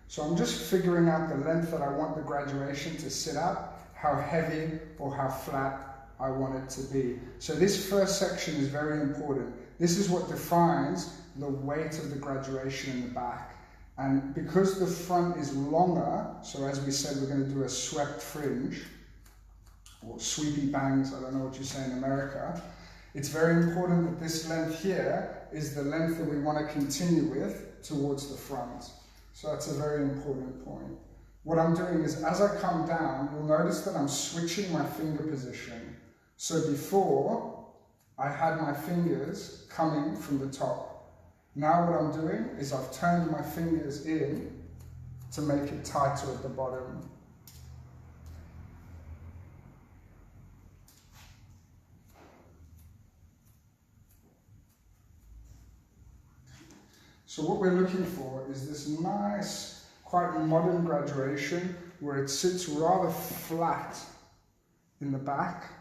So I'm just figuring out the length that I want the graduation to sit at, how heavy or how flat I want it to be. So this first section is very important. This is what defines the weight of the graduation in the back. And because the front is longer, so as we said, we're going to do a swept fringe, or sweepy bangs, I don't know what you say in America. It's very important that this length here is the length that we want to continue with towards the front. So that's a very important point. What I'm doing is, as I come down, you'll notice that I'm switching my finger position. So before, I had my fingers coming from the top. Now what I'm doing is I've turned my fingers in to make it tighter at the bottom. So what we're looking for is this nice, quite modern graduation where it sits rather flat in the back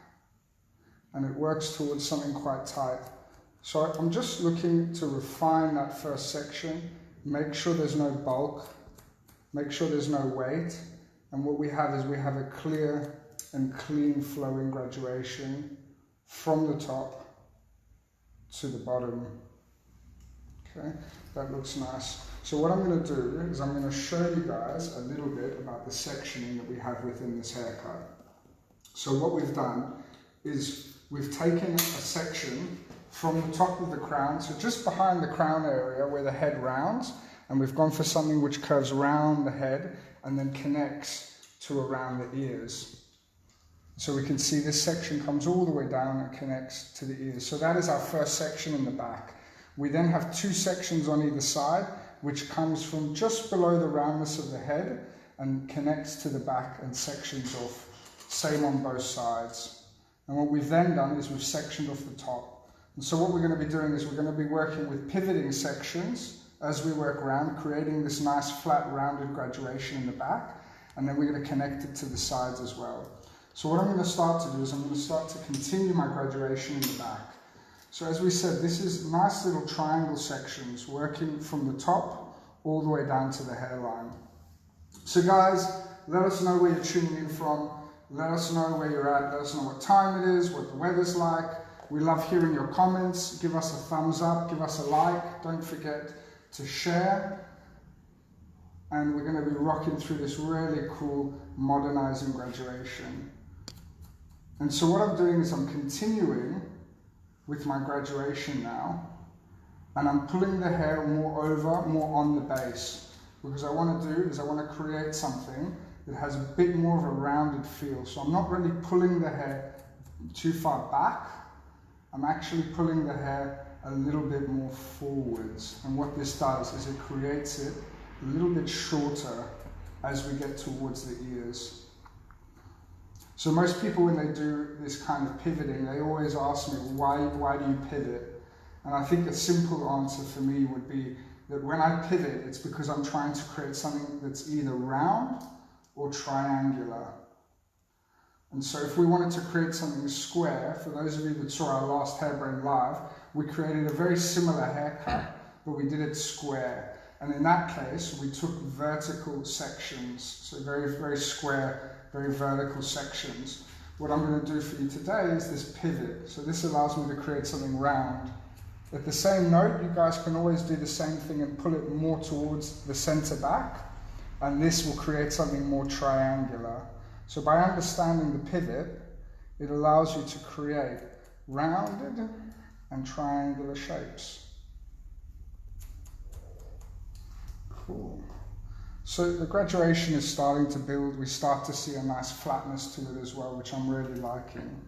and it works towards something quite tight. So I'm just looking to refine that first section, make sure there's no bulk, make sure there's no weight, and what we have is we have a clear and clean flowing graduation from the top to the bottom. Okay, that looks nice. So what I'm going to do is I'm going to show you guys a little bit about the sectioning that we have within this haircut. So what we've done is we've taken a section from the top of the crown, so just behind the crown area where the head rounds, and we've gone for something which curves around the head and then connects to around the ears. So we can see this section comes all the way down and connects to the ears. So that is our first section in the back. We then have two sections on either side, which comes from just below the roundness of the head and connects to the back and sections off. Same on both sides. And what we've then done is we've sectioned off the top. And so what we're going to be doing is we're going to be working with pivoting sections as we work around, creating this nice flat rounded graduation in the back. And then we're going to connect it to the sides as well. So what I'm going to start to do is I'm going to start to continue my graduation in the back. So as we said, this is nice little triangle sections working from the top all the way down to the hairline. So guys, let us know where you're tuning in from. Let us know where you're at. Let us know what time it is, what the weather's like. We love hearing your comments. Give us a thumbs up, give us a like. Don't forget to share. And we're going to be rocking through this really cool modernizing graduation. And so what I'm doing is I'm continuing with my graduation now, and I'm pulling the hair more over, more on the base, because I want to do is I want to create something that has a bit more of a rounded feel. So I'm not really pulling the hair too far back, I'm actually pulling the hair a little bit more forwards, and what this does is it creates it a little bit shorter as we get towards the ears. So most people, when they do this kind of pivoting, they always ask me, why do you pivot? And I think a simple answer for me would be that when I pivot, it's because I'm trying to create something that's either round or triangular. And so if we wanted to create something square, for those of you that saw our last Hairbrain Live, we created a very similar haircut, but we did it square. And in that case, we took vertical sections, so very, very square, very vertical sections. What I'm going to do for you today is this pivot. So this allows me to create something round. At the same note, you guys can always do the same thing and pull it more towards the center back, and this will create something more triangular. So by understanding the pivot, it allows you to create rounded and triangular shapes. Cool. So the graduation is starting to build. We start to see a nice flatness to it as well, which I'm really liking.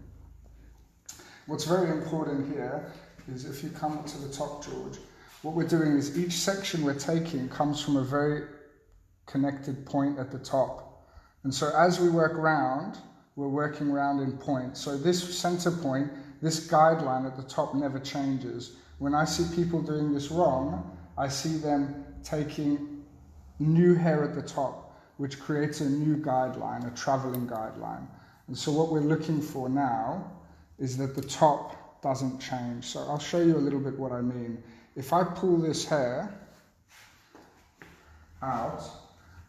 What's very important here is if you come up to the top, George, what we're doing is each section we're taking comes from a very connected point at the top. And so as we work round, we're working round in points. So this center point, this guideline at the top never changes. When I see people doing this wrong, I see them taking new hair at the top, which creates a new guideline, a traveling guideline. And so what we're looking for now is that the top doesn't change. So I'll show you a little bit what I mean. If I pull this hair out,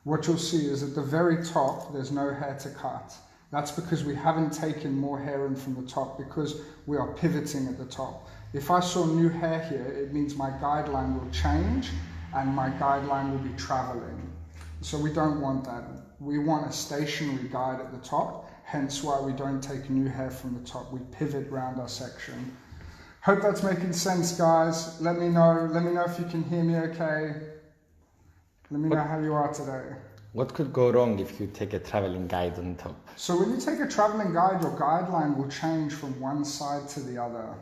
what you'll see is at the very top, there's no hair to cut. That's because we haven't taken more hair in from the top because we are pivoting at the top. If I saw new hair here, it means my guideline will change and my guideline will be traveling. So we don't want that. We want a stationary guide at the top, hence why we don't take new hair from the top. We pivot around our section. Hope that's making sense, guys. Let me know if you can hear me okay. Let me know how you are today. What could go wrong if you take a traveling guide on top? So when you take a traveling guide, your guideline will change from one side to the other.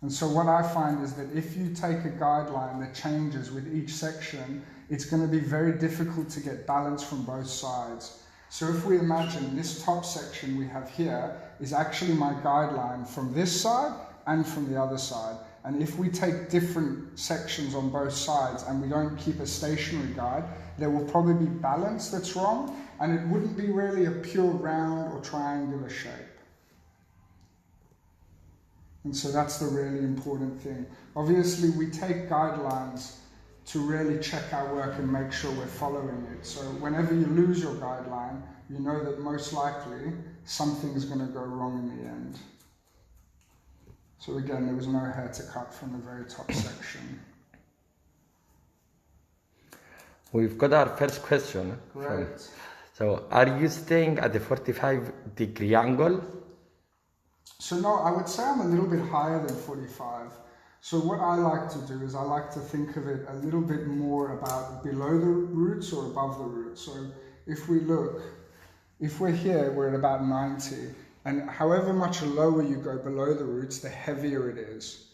And so what I find is that if you take a guideline that changes with each section, it's going to be very difficult to get balance from both sides. So if we imagine this top section we have here is actually my guideline from this side and from the other side. And if we take different sections on both sides and we don't keep a stationary guide, there will probably be balance that's wrong, and it wouldn't be really a pure round or triangular shape. And so that's the really important thing. Obviously, we take guidelines to really check our work and make sure we're following it. So whenever you lose your guideline, you know that most likely something's going to go wrong in the end. So again, there was no hair to cut from the very top section. We've got our first question. Great. So, are you staying at the 45-degree angle? So no, I would say I'm a little bit higher than 45. So what I like to do is I like to think of it a little bit more about below the roots or above the roots. So if we look, if we're here, we're at about 90. And however much lower you go below the roots, the heavier it is.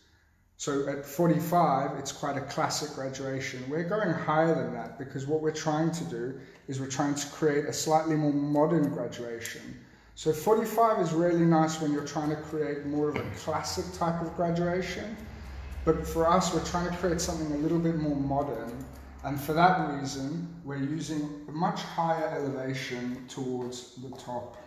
So at 45, it's quite a classic graduation. We're going higher than that because what we're trying to do is we're trying to create a slightly more modern graduation. So 45 is really nice when you're trying to create more of a classic type of graduation. But for us, we're trying to create something a little bit more modern. And for that reason, we're using a much higher elevation towards the top.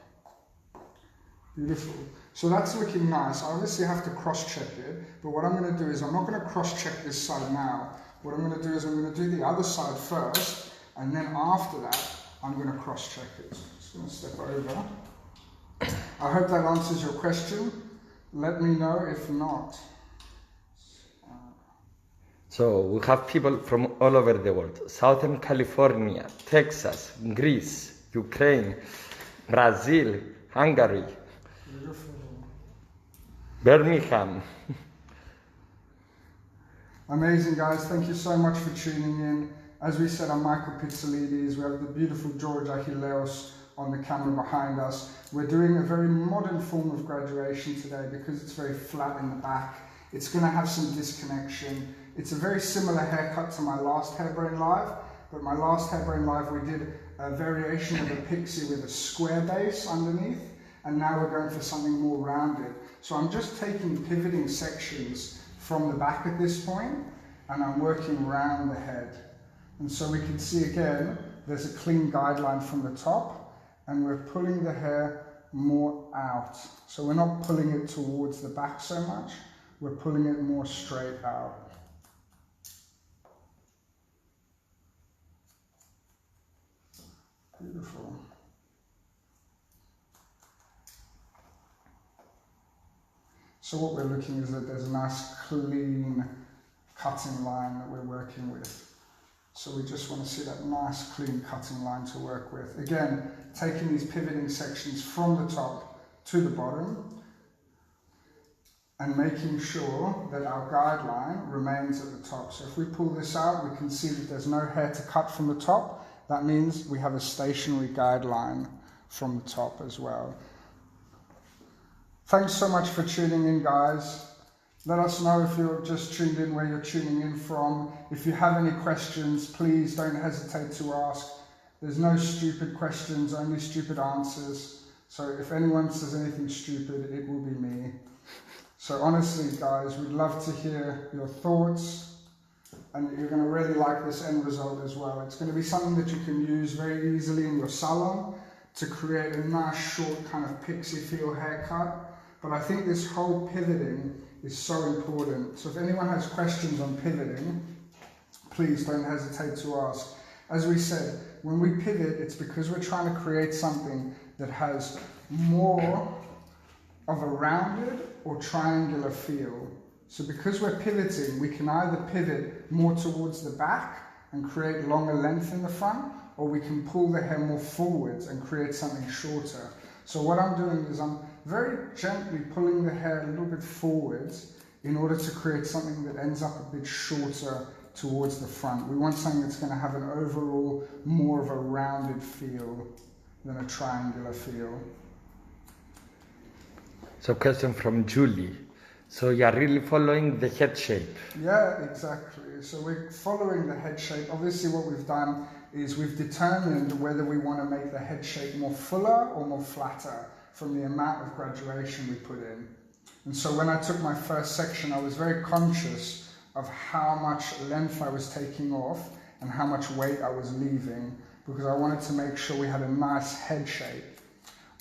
Beautiful. So that's looking nice. I obviously have to cross-check it, but what I'm going to do is I'm not going to cross-check this side now. What I'm going to do is I'm going to do the other side first, and then after that, I'm going to cross-check it. So I'm just going to step over. I hope that answers your question. Let me know if not. So we have people from all over the world. Southern California, Texas, Greece, Ukraine, Brazil, Hungary. Beautiful. Birmingham. Amazing, guys. Thank you so much for tuning in. As we said, I'm Michael Pizzolidis. We have the beautiful George Achilleos on the camera behind us. We're doing a very modern form of graduation today because it's very flat in the back. It's going to have some disconnection. It's a very similar haircut to my last Hairbrain Live, but my last Hairbrain Live we did a variation of a pixie with a square base underneath, and now we're going for something more rounded. So I'm just taking pivoting sections from the back at this point, and I'm working around the head. And so we can see again, there's a clean guideline from the top, and we're pulling the hair more out. So we're not pulling it towards the back so much, we're pulling it more straight out. Beautiful. So what we're looking is that there's a nice clean cutting line that we're working with. So we just want to see that nice clean cutting line to work with. Again, taking these pivoting sections from the top to the bottom and making sure that our guideline remains at the top. So if we pull this out, we can see that there's no hair to cut from the top. That means we have a stationary guideline from the top as well. Thanks so much for tuning in, guys. Let us know if you're just tuned in, where you're tuning in from. If you have any questions, please don't hesitate to ask. There's no stupid questions, only stupid answers. So if anyone says anything stupid, it will be me. So honestly, guys, we'd love to hear your thoughts. And you're going to really like this end result as well. It's going to be something that you can use very easily in your salon to create a nice short kind of pixie feel haircut. But I think this whole pivoting is so important. So if anyone has questions on pivoting, please don't hesitate to ask. As we said, when we pivot, it's because we're trying to create something that has more of a rounded or triangular feel. So because we're pivoting, we can either pivot more towards the back and create longer length in the front, or we can pull the hair more forwards and create something shorter. So what I'm doing is I'm very gently pulling the hair a little bit forwards in order to create something that ends up a bit shorter towards the front. We want something that's going to have an overall more of a rounded feel than a triangular feel. So question from Julie. So you are really following the head shape? Yeah, exactly. So we're following the head shape. Obviously what we've done is we've determined whether we want to make the head shape more fuller or more flatter from the amount of graduation we put in. And so when I took my first section, I was very conscious of how much length I was taking off and how much weight I was leaving, because I wanted to make sure we had a nice head shape.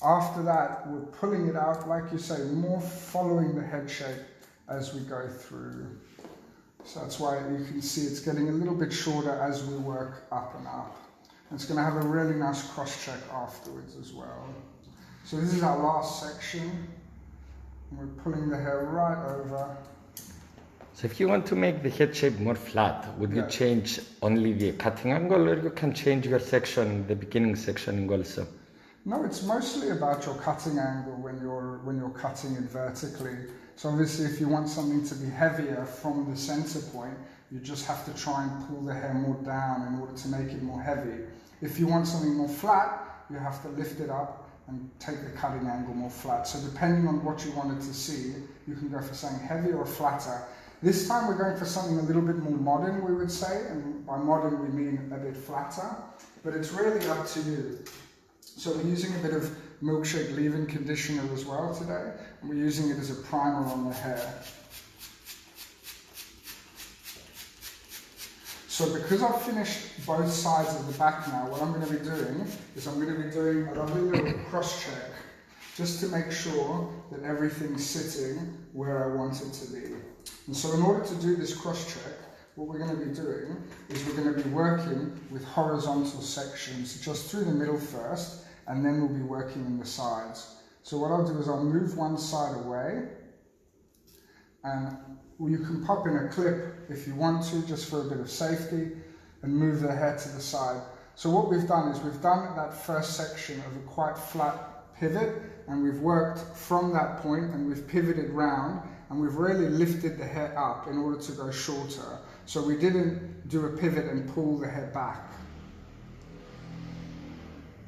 After that, we're pulling it out, like you say, more following the head shape as we go through. So that's why you can see it's getting a little bit shorter as we work up and up. And it's going to have a really nice cross-check afterwards as well. So this is our last section. And we're pulling the hair right over. So if you want to make the head shape more flat, would you change only the cutting angle, or you can change your section, the beginning section also? No, it's mostly about your cutting angle when you're cutting it vertically. So obviously if you want something to be heavier from the center point, you just have to try and pull the hair more down in order to make it more heavy. If you want something more flat, you have to lift it up and take the cutting angle more flat. So depending on what you wanted to see, you can go for something heavier or flatter. This time we're going for something a little bit more modern, we would say, and by modern we mean a bit flatter, but it's really up to you. So we're using a bit of Milkshake leave-in conditioner as well today, and we're using it as a primer on the hair. So because I've finished both sides of the back now, what I'm going to be doing is I'm going to be doing a lovely little cross-check just to make sure that everything's sitting where I want it to be. And so in order to do this cross-check, what we're going to be doing is we're going to be working with horizontal sections just through the middle first, and then we'll be working in the sides. So what I'll do is I'll move one side away, and you can pop in a clip if you want to, just for a bit of safety, and move the hair to the side. So what we've done is we've done that first section of a quite flat pivot, and we've worked from that point and we've pivoted round, and we've really lifted the hair up in order to go shorter. So we didn't do a pivot and pull the hair back.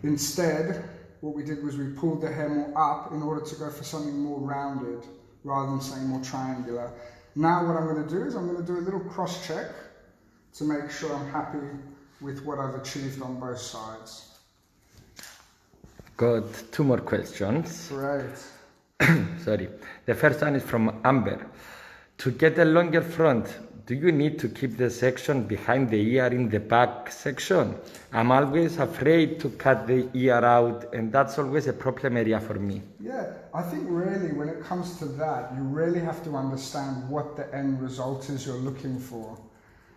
Instead, what we did was we pulled the hair more up in order to go for something more rounded rather than saying more triangular. Now what I'm going to do is I'm going to do a little cross check to make sure I'm happy with what I've achieved on both sides. Got two more questions. Great. Sorry. The first one is from Amber. To get a longer front, do you need to keep the section behind the ear in the back section? I'm always afraid to cut the ear out, and that's always a problem area for me. Yeah, I think really when it comes to that, you really have to understand what the end result is you're looking for.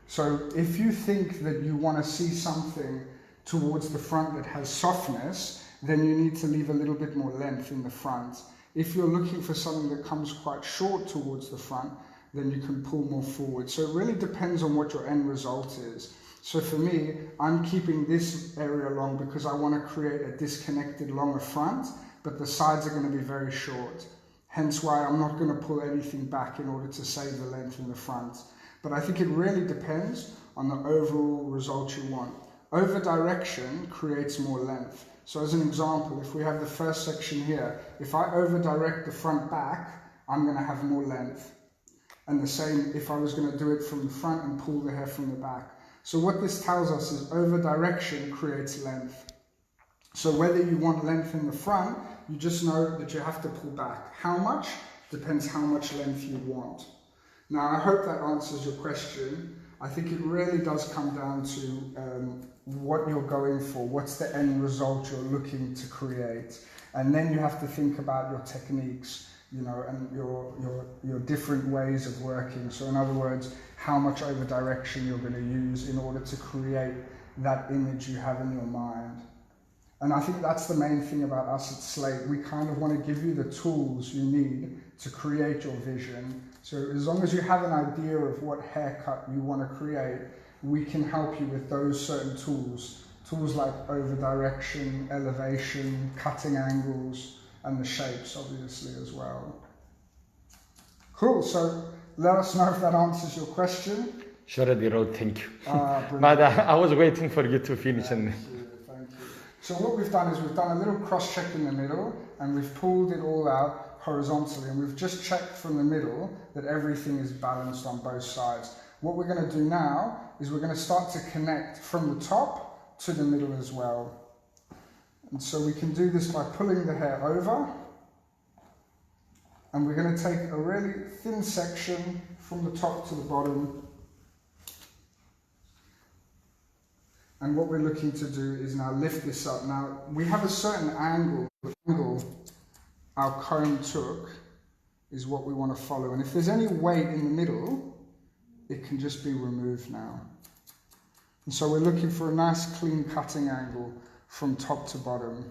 So if you think that you want to see something towards the front that has softness, then you need to leave a little bit more length in the front. If you're looking for something that comes quite short towards the front, then you can pull more forward. So it really depends on what your end result is. So for me, I'm keeping this area long because I want to create a disconnected longer front, but the sides are going to be very short. Hence why I'm not going to pull anything back in order to save the length in the front. But I think it really depends on the overall result you want. Over direction creates more length. So as an example, if we have the first section here, if I over direct the front back, I'm going to have more length. And the same if I was going to do it from the front and pull the hair from the back. So what this tells us is over direction creates length. So whether you want length in the front, you just know that you have to pull back. How much? Depends how much length you want. Now I hope that answers your question. I think it really does come down to what you're going for, what's the end result you're looking to create. And then you have to think about your techniques, you know, and your different ways of working. So in other words, how much over direction you're going to use in order to create that image you have in your mind. And I think that's the main thing about us at Slate. We kind of want to give you the tools you need to create your vision. So as long as you have an idea of what haircut you want to create, we can help you with those certain tools. Tools like over direction, elevation, cutting angles, and the shapes obviously as well. Cool, so let us know if that answers your question. Sure, the road, thank you. But I was waiting for you to finish. Thank you. So what we've done is we've done a little cross check in the middle and we've pulled it all out horizontally, and we've just checked from the middle that everything is balanced on both sides. What we're going to do now is we're going to start to connect from the top to the middle as well. And so we can do this by pulling the hair over, and we're going to take a really thin section from the top to the bottom. And what we're looking to do is now lift this up. Now, we have a certain angle. The angle our comb took is what we want to follow. And if there's any weight in the middle, it can just be removed now. And so we're looking for a nice clean cutting angle from top to bottom.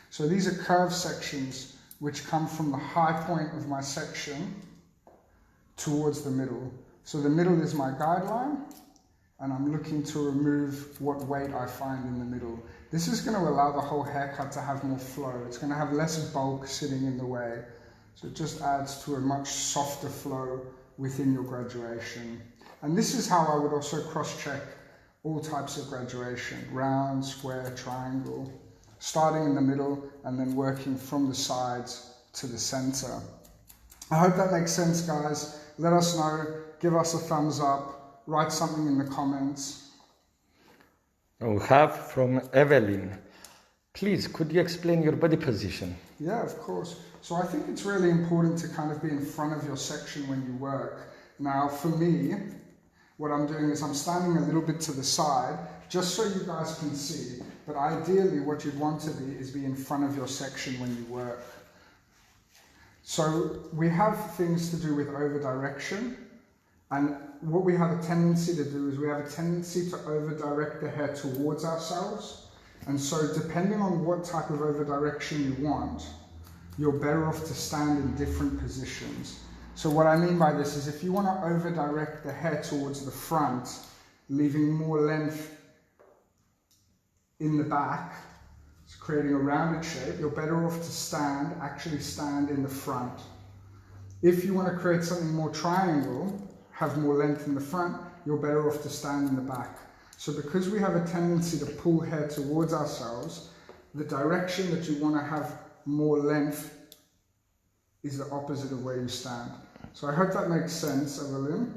So these are curved sections which come from the high point of my section towards the middle. So the middle is my guideline, and I'm looking to remove what weight I find in the middle. This is going to allow the whole haircut to have more flow. It's going to have less bulk sitting in the way. So it just adds to a much softer flow within your graduation. And this is how I would also cross-check all types of graduation: round, square, triangle, starting in the middle and then working from the sides to the center. I hope that makes sense, guys. Let us know, give us a thumbs up, write something in the comments. We have from Evelyn. Please, could you explain your body position? Yeah, of course. So I think it's really important to kind of be in front of your section when you work. Now, for me, what I'm doing is I'm standing a little bit to the side, just so you guys can see. But ideally, what you'd want to be is be in front of your section when you work. So we have things to do with over direction. And what we have a tendency to do is we have a tendency to over-direct the hair towards ourselves. And so depending on what type of over-direction you want, you're better off to stand in different positions. So what I mean by this is if you want to over-direct the hair towards the front, leaving more length in the back, so creating a rounded shape, you're better off to actually stand in the front. If you want to create something more triangle, have more length in the front, you're better off to stand in the back. So because we have a tendency to pull hair towards ourselves, the direction that you want to have more length is the opposite of where you stand. So I hope that makes sense, Evelyn.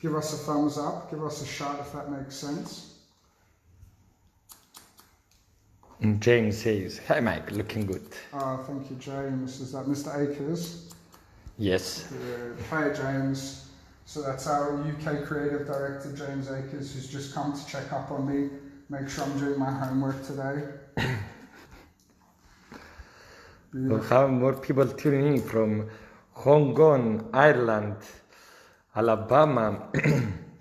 Give us a thumbs up, give us a shout if that makes sense. And James says, "Hi Mike, looking good." Thank you, James. Is that Mr. Akers? Yes. Good. Hi, James. So that's our UK creative director, James Akers, who's just come to check up on me, make sure I'm doing my homework today. We'll have more people tuning in from Hong Kong, Ireland, Alabama,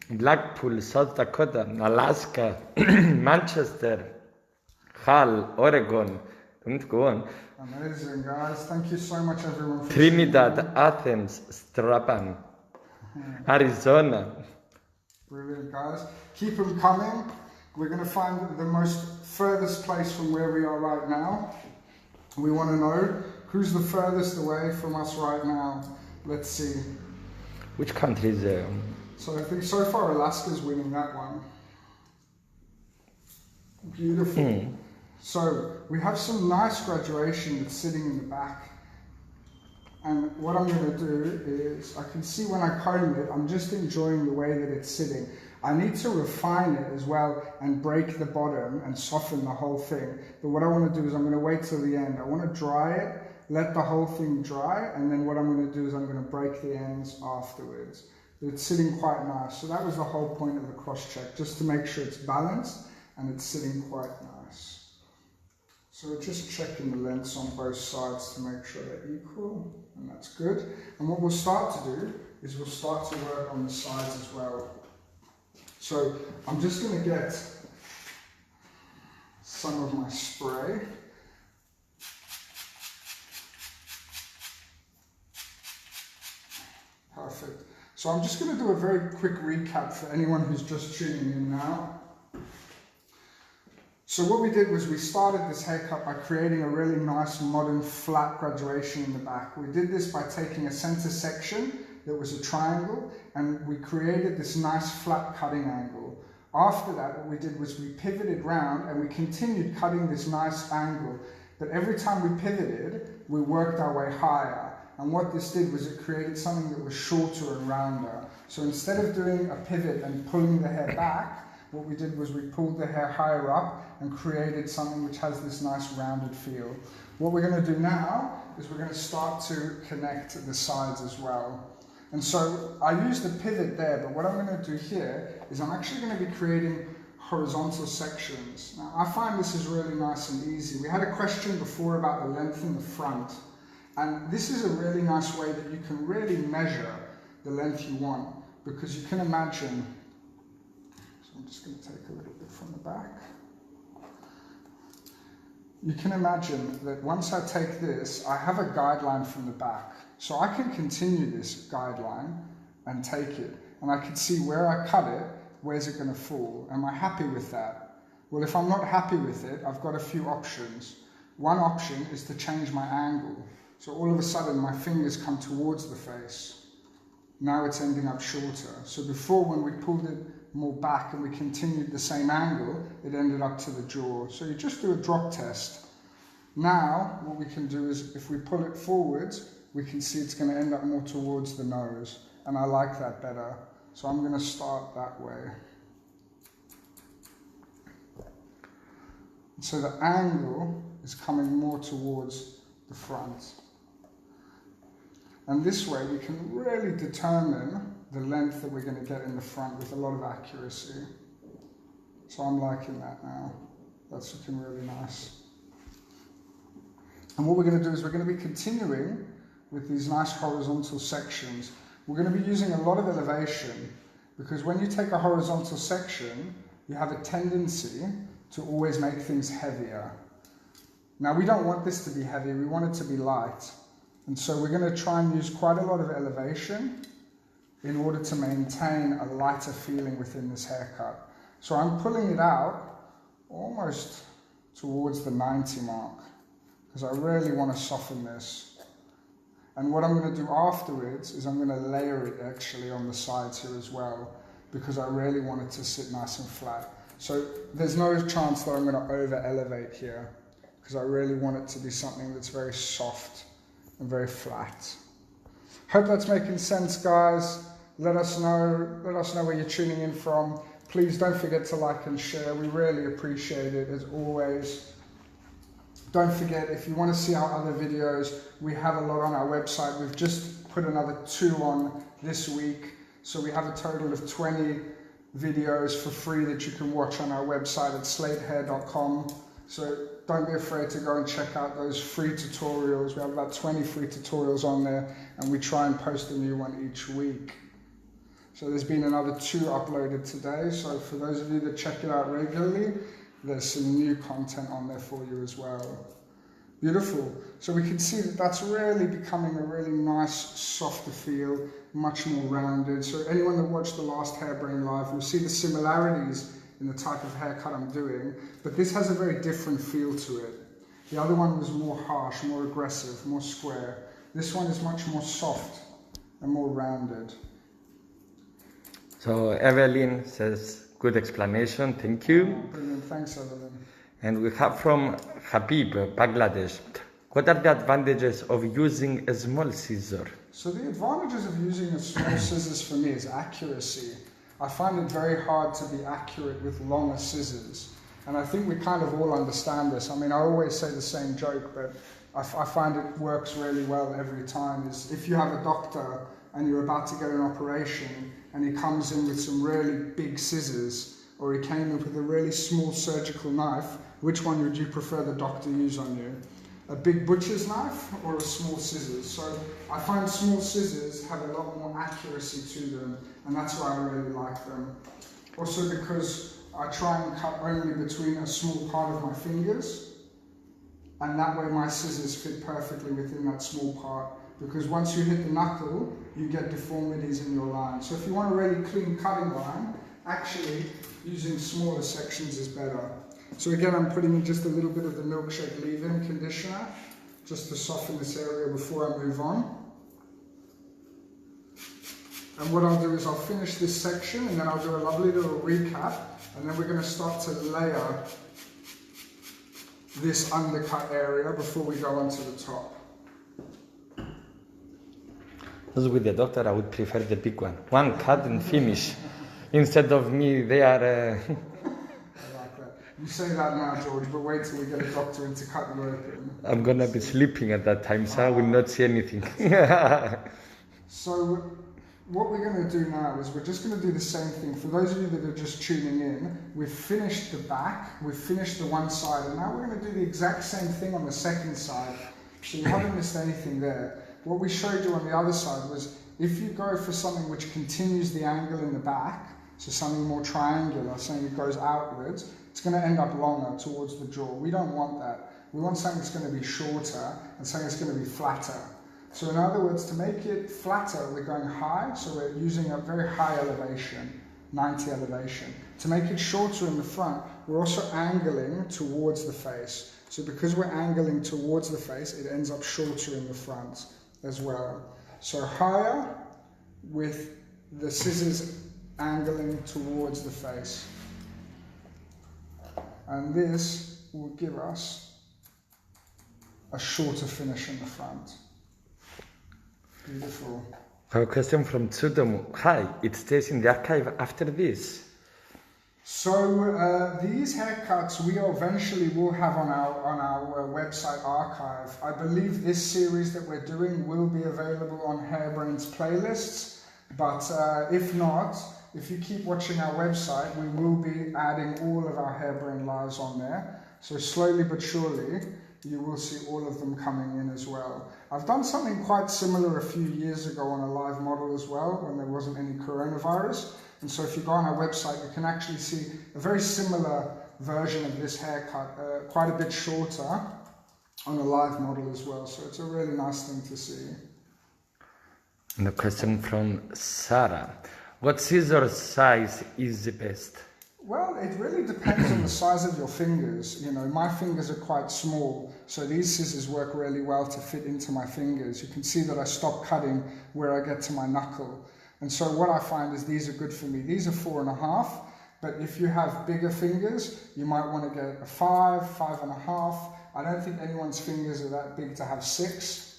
Blackpool, South Dakota, Alaska, Manchester, Hull, Oregon. Don't go on. Amazing, guys. Thank you so much, everyone. For Trinidad, Athens, Strabane, Arizona. Brilliant, guys. Keep them coming. We're going to find the most furthest place from where we are right now. We want to know who's the furthest away from us right now. Let's see. Which country is there? So I think so far Alaska's winning that one. Beautiful. So we have some nice graduation that's sitting in the back. And what I'm going to do is, I can see when I comb it, I'm just enjoying the way that it's sitting. I need to refine it as well and break the bottom and soften the whole thing. But what I want to do is I'm going to wait till the end. I want to dry it, let the whole thing dry, and then what I'm going to do is I'm going to break the ends afterwards. But it's sitting quite nice. So that was the whole point of the cross check, just to make sure it's balanced and it's sitting quite nice. So we're just checking the lengths on both sides to make sure they're equal, and that's good. And what we'll start to do is we'll start to work on the sides as well. So I'm just going to get some of my spray. Perfect. So I'm just going to do a very quick recap for anyone who's just tuning in now. So what we did was we started this haircut by creating a really nice modern flat graduation in the back. We did this by taking a center section that was a triangle and we created this nice flat cutting angle. After that, what we did was we pivoted round and we continued cutting this nice angle. But every time we pivoted, we worked our way higher. And what this did was it created something that was shorter and rounder. So instead of doing a pivot and pulling the hair back, what we did was we pulled the hair higher up and created something which has this nice rounded feel. What we're going to do now is we're going to start to connect the sides as well. And so I used the pivot there, but what I'm going to do here is I'm actually going to be creating horizontal sections. Now I find this is really nice and easy. We had a question before about the length in the front, and this is a really nice way that you can really measure the length you want, because you can imagine. I'm just going to take a little bit from the back. You can imagine that once I take this, I have a guideline from the back. So I can continue this guideline and take it. And I can see where I cut it, where's it going to fall. Am I happy with that? Well, if I'm not happy with it, I've got a few options. One option is to change my angle. So all of a sudden, my fingers come towards the face. Now it's ending up shorter. So before, when we pulled it more back and we continued the same angle, it ended up to the jaw. So you just do a drop test. Now what we can do is if we pull it forwards, we can see it's going to end up more towards the nose, and I like that better. So I'm going to start that way. So the angle is coming more towards the front. And this way we can really determine the length that we're going to get in the front with a lot of accuracy. So I'm liking that now. That's looking really nice. And what we're going to do is we're going to be continuing with these nice horizontal sections. We're going to be using a lot of elevation, because when you take a horizontal section, you have a tendency to always make things heavier. Now we don't want this to be heavy, we want it to be light. And so we're going to try and use quite a lot of elevation in order to maintain a lighter feeling within this haircut. So I'm pulling it out almost towards the 90 mark, because I really want to soften this. And what I'm going to do afterwards is I'm going to layer it actually on the sides here as well, because I really want it to sit nice and flat. So there's no chance that I'm going to over elevate here, because I really want it to be something that's very soft and very flat. Hope that's making sense, guys. Let us know where you're tuning in from. Please don't forget to like and share. We really appreciate it, as always. Don't forget, if you want to see our other videos, we have a lot on our website. We've just put another 2 on this week. So we have a total of 20 videos for free that you can watch on our website at slatehair.com. So don't be afraid to go and check out those free tutorials. We have about 20 free tutorials on there, and we try and post a new one each week. So there's been another 2 uploaded today. So for those of you that check it out regularly, there's some new content on there for you as well. Beautiful. So we can see that that's really becoming a really nice, softer feel, much more rounded. So anyone that watched the last Hairbrain Live will see the similarities in the type of haircut I'm doing, but this has a very different feel to it. The other one was more harsh, more aggressive, more square. This one is much more soft and more rounded. So Evelyn says, good explanation, thank you. Oh, brilliant, thanks Evelyn. And we have from Habib, Bangladesh. What are the advantages of using a small scissor? So the advantages of using a small scissors for me is accuracy. I find it very hard to be accurate with longer scissors. And I think we kind of all understand this. I mean, I always say the same joke, but I find it works really well every time. Is if you have a doctor and you're about to get an operation and he comes in with some really big scissors, or he came in with a really small surgical knife, which one would you prefer the doctor use on you? A big butcher's knife or a small scissors? So I find small scissors have a lot more accuracy to them, and that's why I really like them. Also because I try and cut only between a small part of my fingers, and that way my scissors fit perfectly within that small part. Because once you hit the knuckle, you get deformities in your line. So if you want a really clean cutting line, actually using smaller sections is better. So again, I'm putting in just a little bit of the Milkshake leave-in conditioner, just to soften this area before I move on. And what I'll do is I'll finish this section and then I'll do a lovely little recap, and then we're going to start to layer this undercut area before we go onto the top. As with the doctor, I would prefer the big one. One cut and finish. Instead of me, they are... I like that. You say that now, George, but wait till we get a doctor in to cut you open. I'm going to be sleeping at that time, so I will not see anything. So what we're going to do now is we're just going to do the same thing. For those of you that are just tuning in, we've finished the back, we've finished the one side, and now we're going to do the exact same thing on the second side. So you haven't missed anything there. What we showed you on the other side was if you go for something which continues the angle in the back, so something more triangular, something that goes outwards, it's going to end up longer towards the jaw. We don't want that. We want something that's going to be shorter and something that's going to be flatter. So in other words, to make it flatter, we're going high, so we're using a very high elevation, 90 elevation. To make it shorter in the front, we're also angling towards the face. So because we're angling towards the face, it ends up shorter in the front as well. So higher with the scissors angling towards the face. And this will give us a shorter finish in the front. Beautiful. A question from Tsudomu. Hi, it stays in the archive after this. So these haircuts we eventually will have on our website archive. I believe this series that we're doing will be available on Hairbrain's playlists, but if not, if you keep watching our website, we will be adding all of our Hairbrain lives on there. So slowly but surely, you will see all of them coming in as well. I've done something quite similar a few years ago on a live model as well, when there wasn't any coronavirus. And so if you go on our website, you can actually see a very similar version of this haircut, quite a bit shorter on a live model as well. So it's a really nice thing to see. And a question from Sarah. What scissor size is the best? Well, it really depends on the size of your fingers. You know, my fingers are quite small, so these scissors work really well to fit into my fingers. You can see that I stop cutting where I get to my knuckle. And so what I find is these are good for me. These are 4.5, but if you have bigger fingers, you might want to get a 5, 5.5. I don't think anyone's fingers are that big to have 6.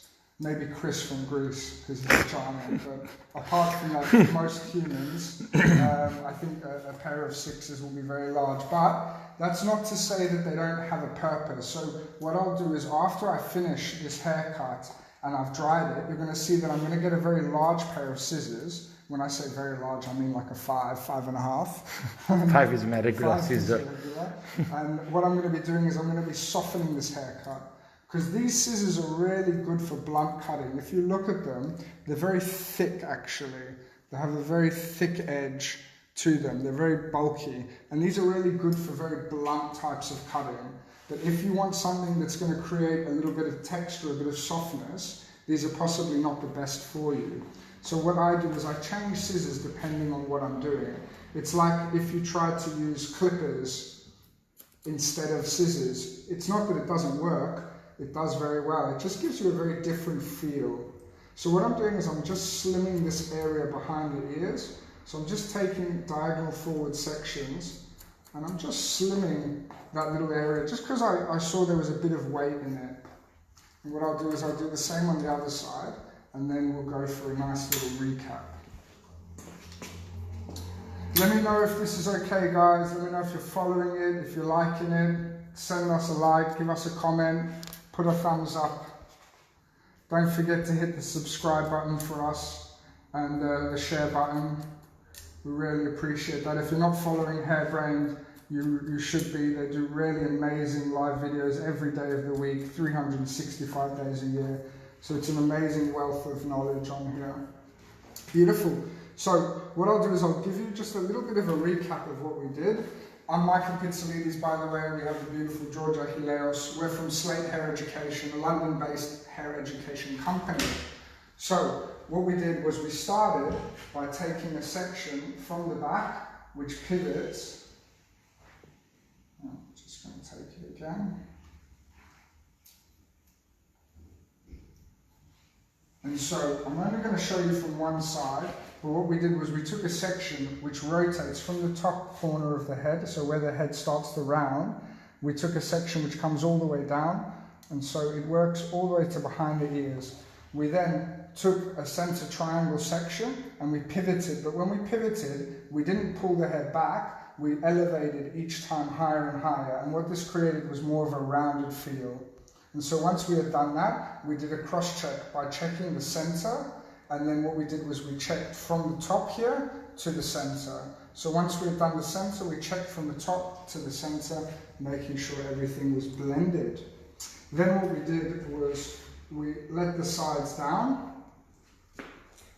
Maybe Chris from Greece, because he's a giant, but apart from that, most humans, I think a pair of 6s will be very large. But that's not to say that they don't have a purpose. So what I'll do is after I finish this haircut and I've dried it, you're going to see that I'm going to get a very large pair of scissors. When I say very large, I mean like a 5, 5.5. 5 is my regular scissor. And what I'm going to be doing is I'm going to be softening this haircut. Because these scissors are really good for blunt cutting. If you look at them, they're very thick actually. They have a very thick edge to them. They're very bulky. And these are really good for very blunt types of cutting. But if you want something that's going to create a little bit of texture, a bit of softness, these are possibly not the best for you. So what I do is I change scissors depending on what I'm doing. It's like if you try to use clippers instead of scissors. It's not that it doesn't work. It does very well. It just gives you a very different feel. So what I'm doing is I'm just slimming this area behind the ears. So I'm just taking diagonal forward sections and I'm just slimming that little area just because I saw there was a bit of weight in it. And what I'll do is I'll do the same on the other side and then we'll go for a nice little recap. Let me know if this is okay, guys. Let me know if you're following it, if you're liking it. Send us a like, give us a comment. Put a thumbs up. Don't forget to hit the subscribe button for us and the share button. We really appreciate that. If you're not following Hairbrain, you should be. They do really amazing live videos every day of the week, 365 days a year. So it's an amazing wealth of knowledge on here. Beautiful. So what I'll do is I'll give you just a little bit of a recap of what we did. I'm Michael Pitsilides, by the way. We have the beautiful Georgia Hileos. We're from Slate Hair Education, a London-based hair education company. So what we did was we started by taking a section from the back, which pivots. I'm just going to take it again. And so I'm only going to show you from one side, but what we did was we took a section which rotates from the top corner of the head, so where the head starts to round, we took a section which comes all the way down, and so it works all the way to behind the ears. We then took a center triangle section and we pivoted, but when we pivoted, we didn't pull the head back, we elevated each time higher and higher, and what this created was more of a rounded feel. And so once we had done that, we did a cross check by checking the center, and then what we did was we checked from the top here to the center. So once we had done the center, we checked from the top to the center, making sure everything was blended. Then what we did was we let the sides down,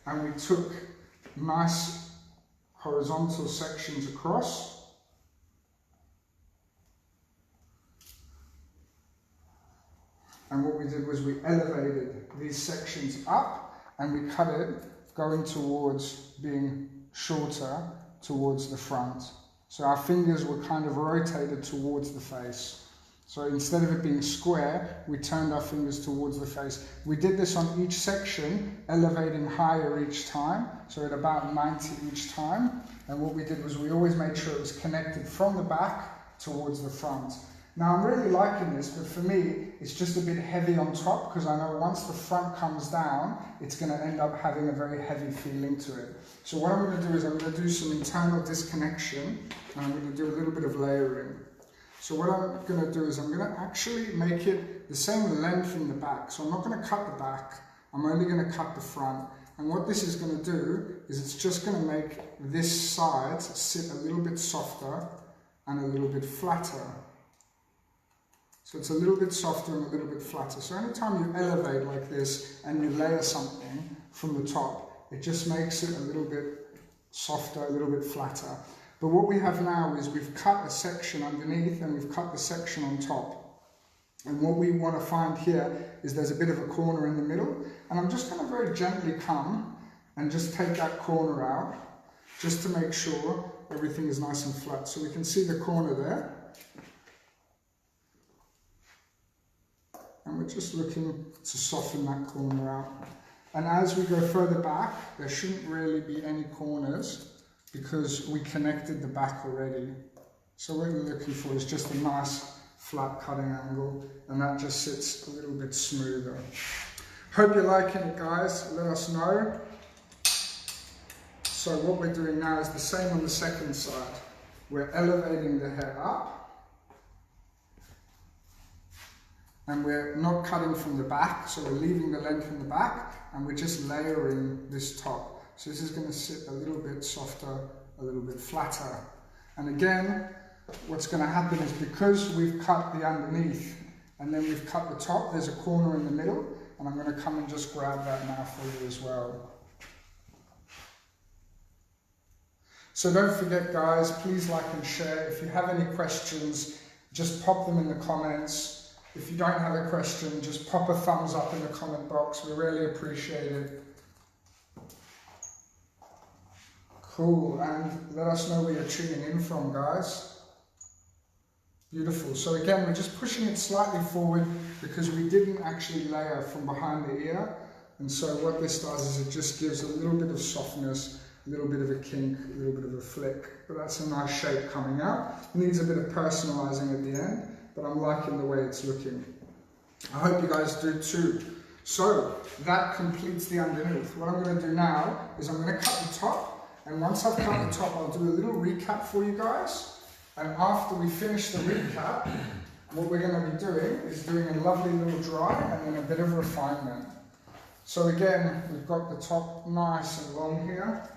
and we took nice horizontal sections across. And what we did was we elevated these sections up and we cut it going towards being shorter towards the front. So our fingers were kind of rotated towards the face. So instead of it being square, we turned our fingers towards the face. We did this on each section, elevating higher each time, so at about 90 each time. And what we did was we always made sure it was connected from the back towards the front. Now I'm really liking this, but for me, it's just a bit heavy on top because I know once the front comes down, it's going to end up having a very heavy feeling to it. So what I'm going to do is I'm going to do some internal disconnection, and I'm going to do a little bit of layering. So what I'm going to do is I'm going to actually make it the same length in the back. So I'm not going to cut the back, I'm only going to cut the front. And what this is going to do is it's just going to make this side sit a little bit softer and a little bit flatter. So it's a little bit softer and a little bit flatter. So anytime you elevate like this and you layer something from the top, it just makes it a little bit softer, a little bit flatter. But what we have now is we've cut a section underneath and we've cut the section on top. And what we want to find here is there's a bit of a corner in the middle. And I'm just going to very gently come and just take that corner out, just to make sure everything is nice and flat. So we can see the corner there. And we're just looking to soften that corner out. And as we go further back, there shouldn't really be any corners because we connected the back already. So what we're looking for is just a nice flat cutting angle, and that just sits a little bit smoother. Hope you're liking it, guys. Let us know. So what we're doing now is the same on the second side. We're elevating the hair up. And we're not cutting from the back, so we're leaving the length in the back, and we're just layering this top. So this is going to sit a little bit softer, a little bit flatter. And again, what's going to happen is because we've cut the underneath and then we've cut the top, there's a corner in the middle, and I'm going to come and just grab that now for you as well. So don't forget, guys, please like and share. If you have any questions, just pop them in the comments. If you don't have a question, just pop a thumbs up in the comment box. We really appreciate it. Cool, and let us know where you're tuning in from, guys. Beautiful. So again, we're just pushing it slightly forward because we didn't actually layer from behind the ear. And so what this does is it just gives a little bit of softness, a little bit of a kink, a little bit of a flick. But that's a nice shape coming out. It needs a bit of personalizing at the end, but I'm liking the way it's looking. I hope you guys do too. So that completes the underneath. What I'm going to do now is I'm going to cut the top, and once I've cut the top, I'll do a little recap for you guys. And after we finish the recap, what we're going to be doing is doing a lovely little dry and then a bit of refinement. So again, we've got the top nice and long here.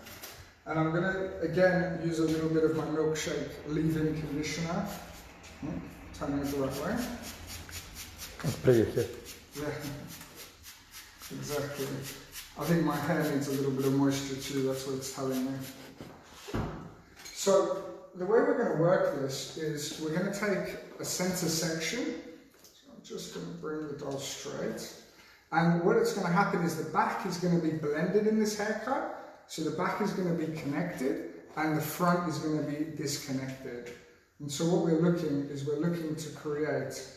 And I'm going to, again, use a little bit of my Milkshake leave-in conditioner. Turning it the right way. Spray it here. Yeah, exactly. I think my hair needs a little bit of moisture too, that's what it's telling me. So the way we're going to work this is we're going to take a center section. So I'm just going to bring the doll straight. And what it's going to happen is the back is going to be blended in this haircut. So the back is going to be connected and the front is going to be disconnected. And so what we're looking to create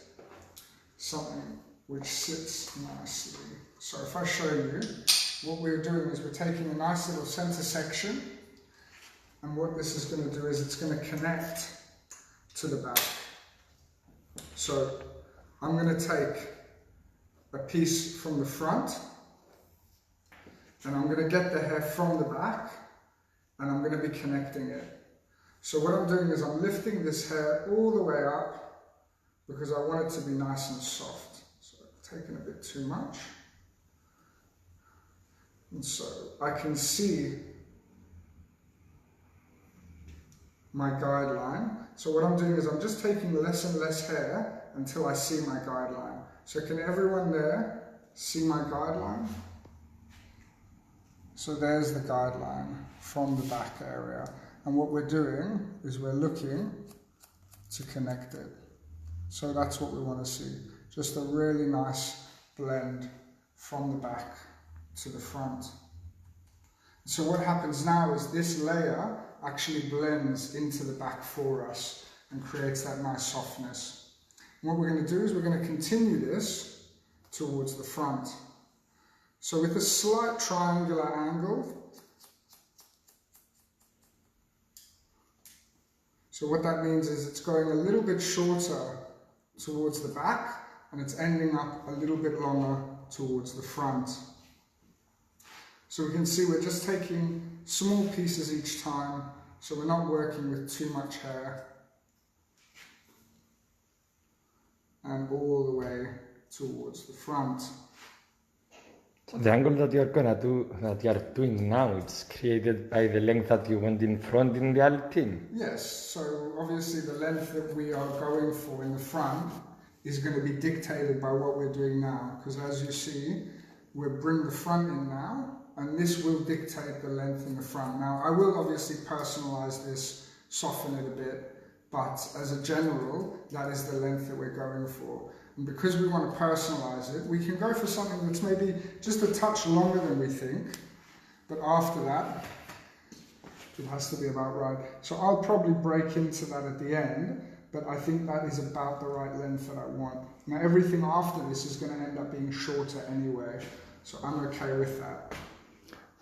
something which sits nicely. So if I show you, what we're doing is we're taking a nice little center section, and what this is going to do is it's going to connect to the back. So I'm going to take a piece from the front, and I'm going to get the hair from the back, and I'm going to be connecting it. So what I'm doing is I'm lifting this hair all the way up because I want it to be nice and soft. So I've taken a bit too much. And so I can see my guideline. So what I'm doing is I'm just taking less and less hair until I see my guideline. So can everyone there see my guideline? So there's the guideline from the back area. And what we're doing is we're looking to connect it. So that's what we want to see. Just a really nice blend from the back to the front. So what happens now is this layer actually blends into the back for us and creates that nice softness. And what we're going to do is we're going to continue this towards the front. So with a slight triangular angle. So what that means is it's going a little bit shorter towards the back and it's ending up a little bit longer towards the front. So we can see we're just taking small pieces each time, so we're not working with too much hair. And all the way towards the front. So the angle that you are doing now, it's created by the length that you want in front in reality? Yes, so obviously the length that we are going for in the front is going to be dictated by what we're doing now, because as you see, we'll bring the front in now, and this will dictate the length in the front. Now, I will obviously personalize this, soften it a bit, but as a general, that is the length that we're going for. And because we want to personalize it, we can go for something that's maybe just a touch longer than we think, but after that, it has to be about right. So I'll probably break into that at the end, but I think that is about the right length that I want. Now everything after this is going to end up being shorter anyway, so I'm okay with that.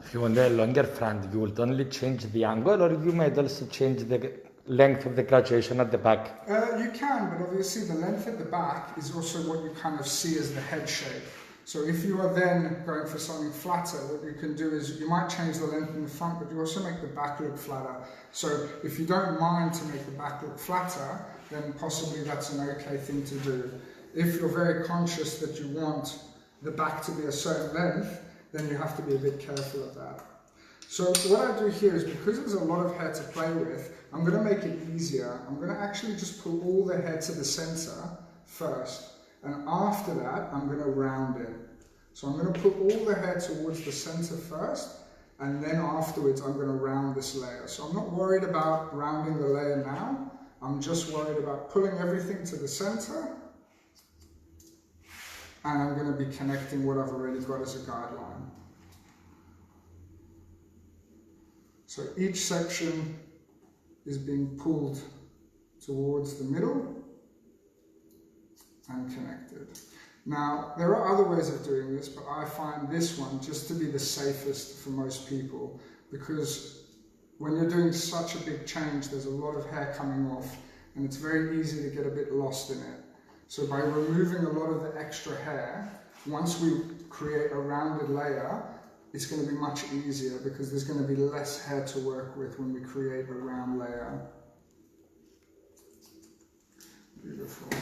If you want a longer front, you will only change the angle, or you might also change the length of the graduation at the back? You can, but obviously the length at the back is also what you kind of see as the head shape. So if you are then going for something flatter, what you can do is you might change the length in the front, but you also make the back look flatter. So if you don't mind to make the back look flatter, then possibly that's an okay thing to do. If you're very conscious that you want the back to be a certain length, then you have to be a bit careful of that. So what I do here is, because there's a lot of hair to play with, I'm going to make it easier. I'm going to actually just pull all the hair to the center first, and after that I'm going to round it. So I'm going to put all the hair towards the center first, and then afterwards I'm going to round this layer. So I'm not worried about rounding the layer now, I'm just worried about pulling everything to the center, and I'm going to be connecting what I've already got as a guideline. So each section is being pulled towards the middle and connected. Now, there are other ways of doing this, but I find this one just to be the safest for most people, because when you're doing such a big change, there's a lot of hair coming off, and it's very easy to get a bit lost in it. So by removing a lot of the extra hair, once we create a rounded layer, it's going to be much easier because there's going to be less hair to work with when we create a round layer. Beautiful.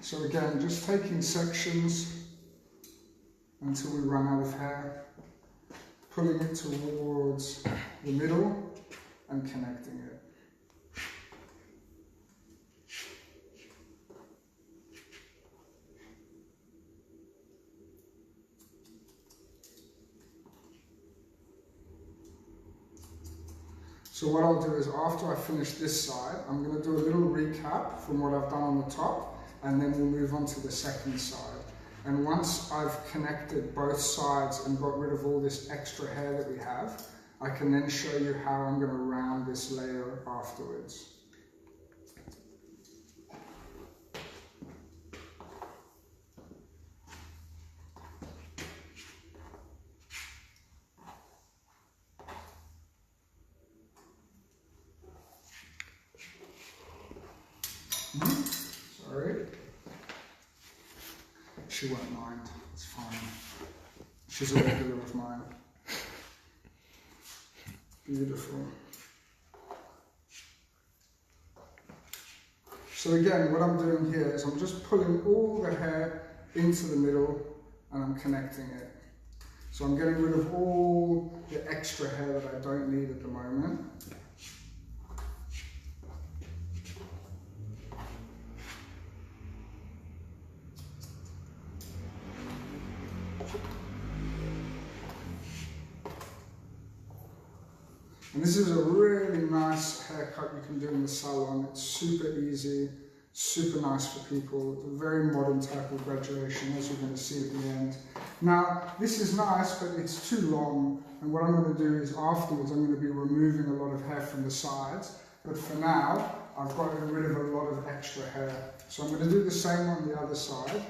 So again, just taking sections until we run out of hair, pulling it towards the middle and connecting it. So what I'll do is after I finish this side, I'm going to do a little recap from what I've done on the top, and then we'll move on to the second side. And once I've connected both sides and got rid of all this extra hair that we have, I can then show you how I'm going to round this layer afterwards. Sorry. She won't mind, it's fine. She's a regular of mine. Beautiful. So again, what I'm doing here is I'm just pulling all the hair into the middle and I'm connecting it. So I'm getting rid of all the extra hair that I don't need at the moment. And this is a really nice haircut you can do in the salon. It's super easy, super nice for people. It's a very modern type of graduation, as you're going to see at the end. Now, this is nice, but it's too long. And what I'm going to do is afterwards, I'm going to be removing a lot of hair from the sides. But for now, I've gotten rid of a lot of extra hair. So I'm going to do the same on the other side.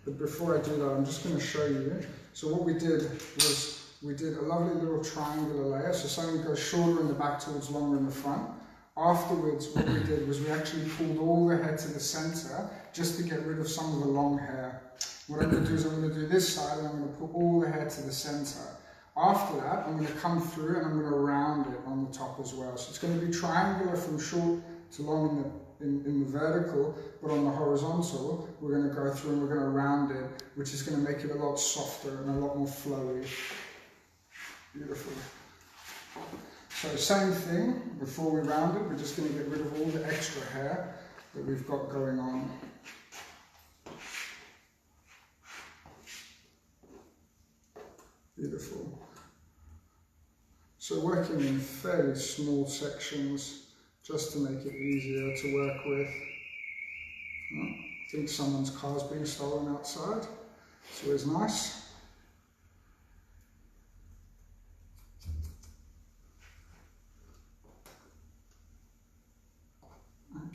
But before I do that, I'm just going to show you. So what we did was, we did a lovely little triangular layer, so something goes shorter in the back towards longer in the front. Afterwards, what we did was we actually pulled all the hair to the center just to get rid of some of the long hair. What I'm going to do is I'm going to do this side and I'm going to put all the hair to the center. After that, I'm going to come through and I'm going to round it on the top as well. So it's going to be triangular from short to long in the vertical, but on the horizontal, we're going to go through and we're going to round it, which is going to make it a lot softer and a lot more flowy. Beautiful. So same thing, before we round it, we're just going to get rid of all the extra hair that we've got going on. Beautiful. So working in fairly small sections, just to make it easier to work with. Oh, I think someone's car's being stolen outside. It's always nice.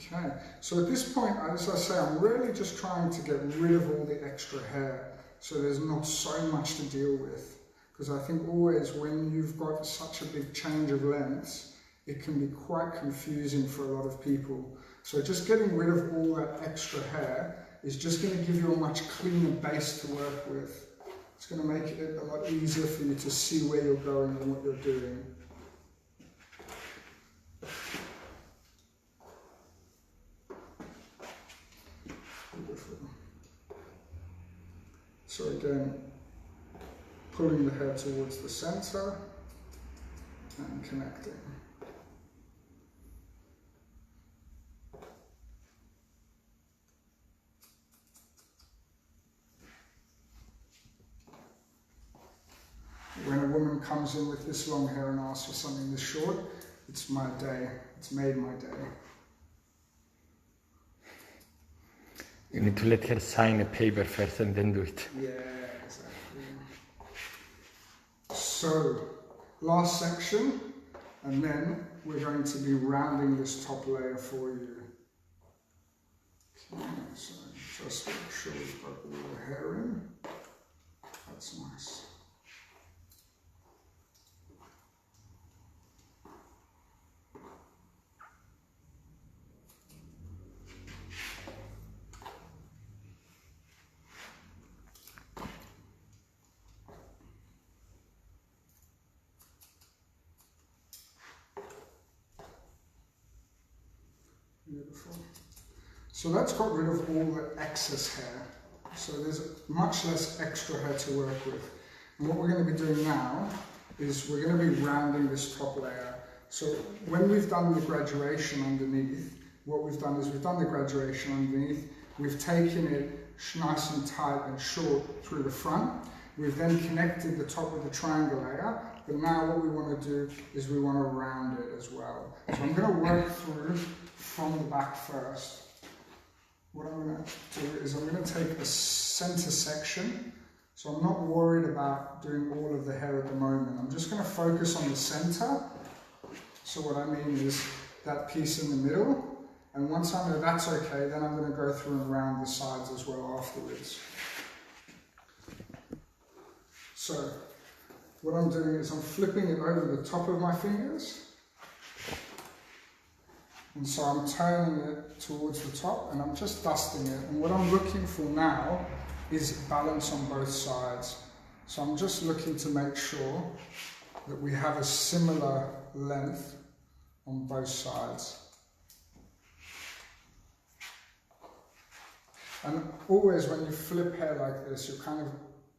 Okay, so at this point, as I say, I'm really just trying to get rid of all the extra hair, so there's not so much to deal with. Because I think always when you've got such a big change of lengths, it can be quite confusing for a lot of people. So just getting rid of all that extra hair is just going to give you a much cleaner base to work with. It's going to make it a lot easier for you to see where you're going and what you're doing. So again, pulling the hair towards the center and connecting. When a woman comes in with this long hair and asks for something this short, it's my day. It's made my day. You need to let her sign a paper first and then do it. Yeah, exactly. So, last section, and then we're going to be rounding this top layer for you. Okay, so just make sure we've got all the hair in. That's nice. Beautiful. So that's got rid of all the excess hair. So there's much less extra hair to work with. And what we're going to be doing now is we're going to be rounding this top layer. So when we've done the graduation underneath, what we've done is we've done the graduation underneath, we've taken it nice and tight and short through the front. We've then connected the top with the triangle layer, but now what we want to do is we want to round it as well. So I'm going to work through from the back first. What I'm going to do is I'm going to take a center section. So I'm not worried about doing all of the hair at the moment. I'm just going to focus on the center. So what I mean is that piece in the middle. And once I know that's okay, then I'm going to go through and round the sides as well afterwards. So what I'm doing is I'm flipping it over the top of my fingers. And so I'm turning it towards the top and I'm just dusting it. And what I'm looking for now is balance on both sides. So I'm just looking to make sure that we have a similar length on both sides. And always when you flip hair like this, you're kind of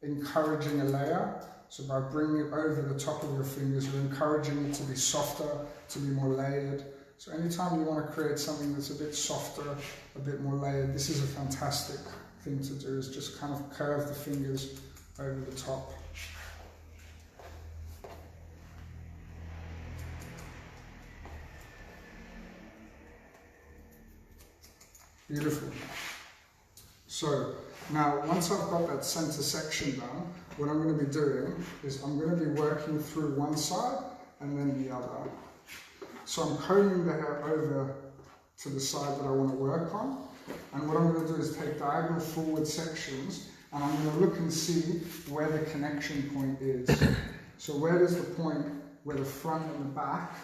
encouraging a layer. So by bringing it over the top of your fingers, you're encouraging it to be softer, to be more layered. So anytime you want to create something that's a bit softer, a bit more layered, this is a fantastic thing to do, is just kind of curve the fingers over the top. Beautiful. So now once I've got that center section done, what I'm going to be doing is I'm going to be working through one side and then the other. So I'm combing the hair over to the side that I want to work on. And what I'm going to do is take diagonal forward sections and I'm going to look and see where the connection point is. So where does the point where the front and the back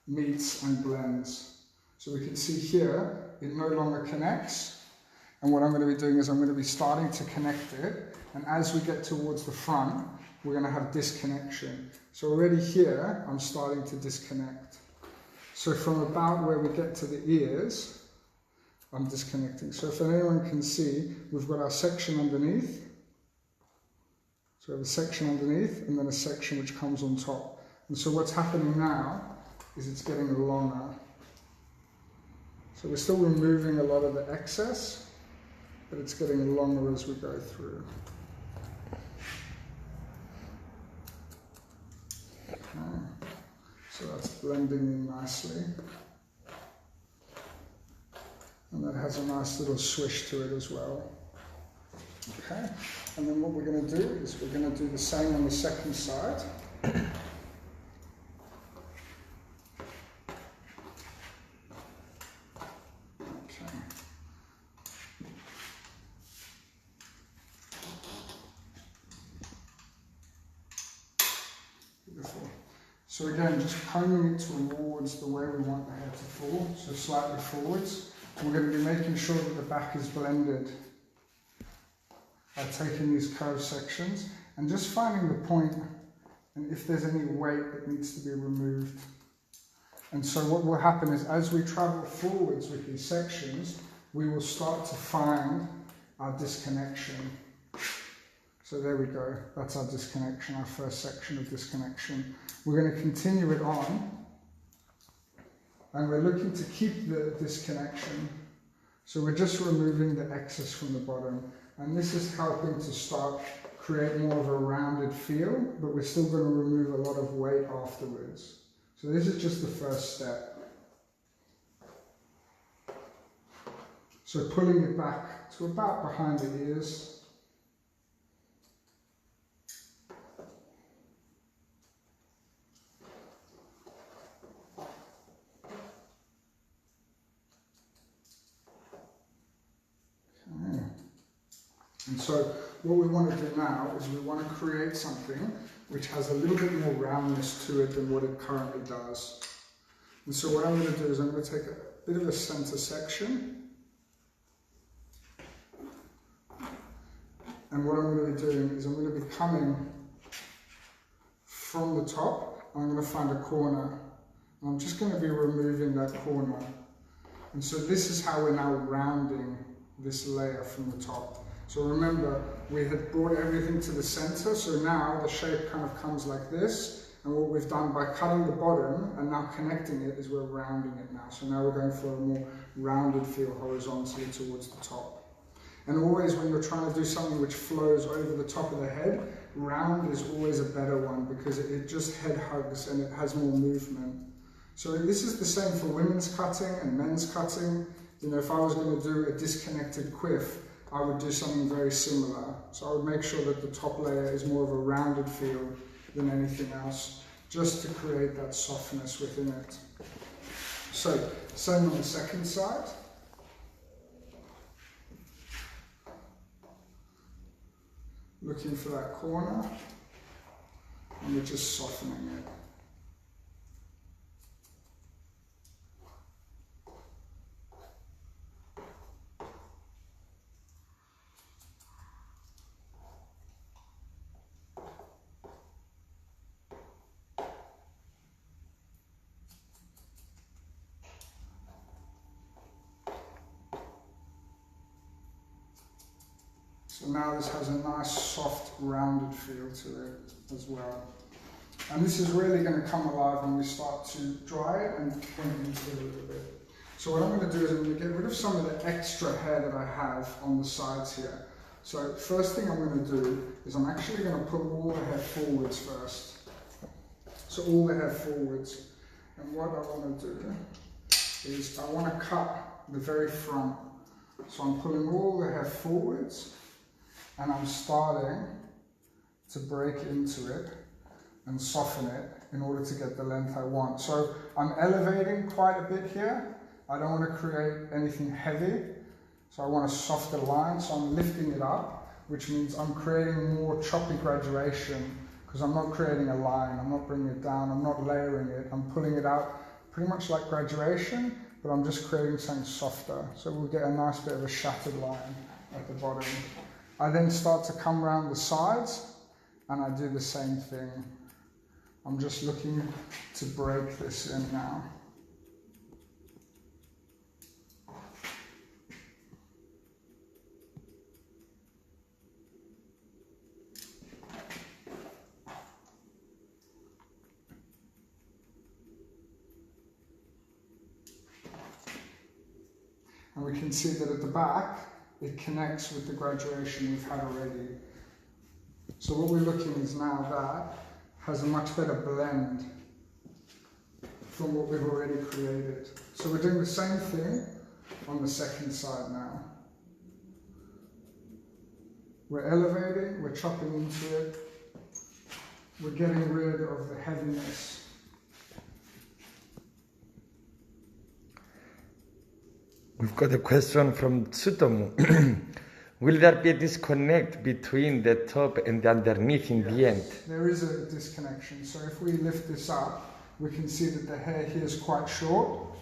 meets and blends? So we can see here, it no longer connects. And what I'm going to be doing is I'm going to be starting to connect it. And as we get towards the front, we're going to have disconnection. So already here, I'm starting to disconnect. So from about where we get to the ears, I'm disconnecting. So if anyone can see, we've got our section underneath. So we have a section underneath and then a section which comes on top. And so what's happening now is it's getting longer. So we're still removing a lot of the excess, but it's getting longer as we go through. Okay. So that's blending in nicely. And that has a nice little swish to it as well. Okay, and then what we're going to do is we're going to do the same on the second side. Okay. Beautiful. So again, just combing it towards the way we want the hair to fall, so slightly forwards. We're going to be making sure that the back is blended by taking these curved sections and just finding the point and if there's any weight that needs to be removed. And so what will happen is as we travel forwards with these sections, we will start to find our disconnection. So there we go, that's our disconnection, our first section of disconnection. We're going to continue it on. And we're looking to keep the disconnection. So we're just removing the excess from the bottom. And this is helping to start create more of a rounded feel, but we're still going to remove a lot of weight afterwards. So this is just the first step. So pulling it back to about behind the ears. And so what we want to do now is we want to create something which has a little bit more roundness to it than what it currently does. And so what I'm going to do is I'm going to take a bit of a center section. And what I'm going to be doing is I'm going to be coming from the top. I'm going to find a corner. And I'm just going to be removing that corner. And so this is how we're now rounding this layer from the top. So remember, we had brought everything to the center, so now the shape kind of comes like this, and what we've done by cutting the bottom and now connecting it is we're rounding it now. So now we're going for a more rounded feel horizontally towards the top. And always when you're trying to do something which flows over the top of the head, round is always a better one because it just head hugs and it has more movement. So this is the same for women's cutting and men's cutting. You know, if I was going to do a disconnected quiff, I would do something very similar. So I would make sure that the top layer is more of a rounded feel than anything else, just to create that softness within it. So, same on the second side. Looking for that corner, and we're just softening it. So now this has a nice, soft, rounded feel to it as well. And this is really going to come alive when we start to dry it and point into it a little bit. So what I'm going to do is I'm going to get rid of some of the extra hair that I have on the sides here. So first thing I'm going to do is I'm actually going to put all the hair forwards first. So all the hair forwards. And what I want to do is I want to cut the very front. So I'm pulling all the hair forwards. And I'm starting to break into it and soften it in order to get the length I want. So I'm elevating quite a bit here. I don't want to create anything heavy. So I want a softer line. So I'm lifting it up, which means I'm creating more choppy graduation because I'm not creating a line. I'm not bringing it down. I'm not layering it. I'm pulling it out pretty much like graduation, but I'm just creating something softer. So we'll get a nice bit of a shattered line at the bottom. I then start to come around the sides and I do the same thing. I'm just looking to break this in now. And we can see that at the back, it connects with the graduation we've had already. So what we're looking is now that has a much better blend from what we've already created. So we're doing the same thing on the second side now. We're elevating, we're chopping into it, we're getting rid of the heaviness. We've got a question from Tsutomu. Will there be a disconnect between the top and the underneath in the end? There is a disconnection. So if we lift this up, we can see that the hair here is quite short.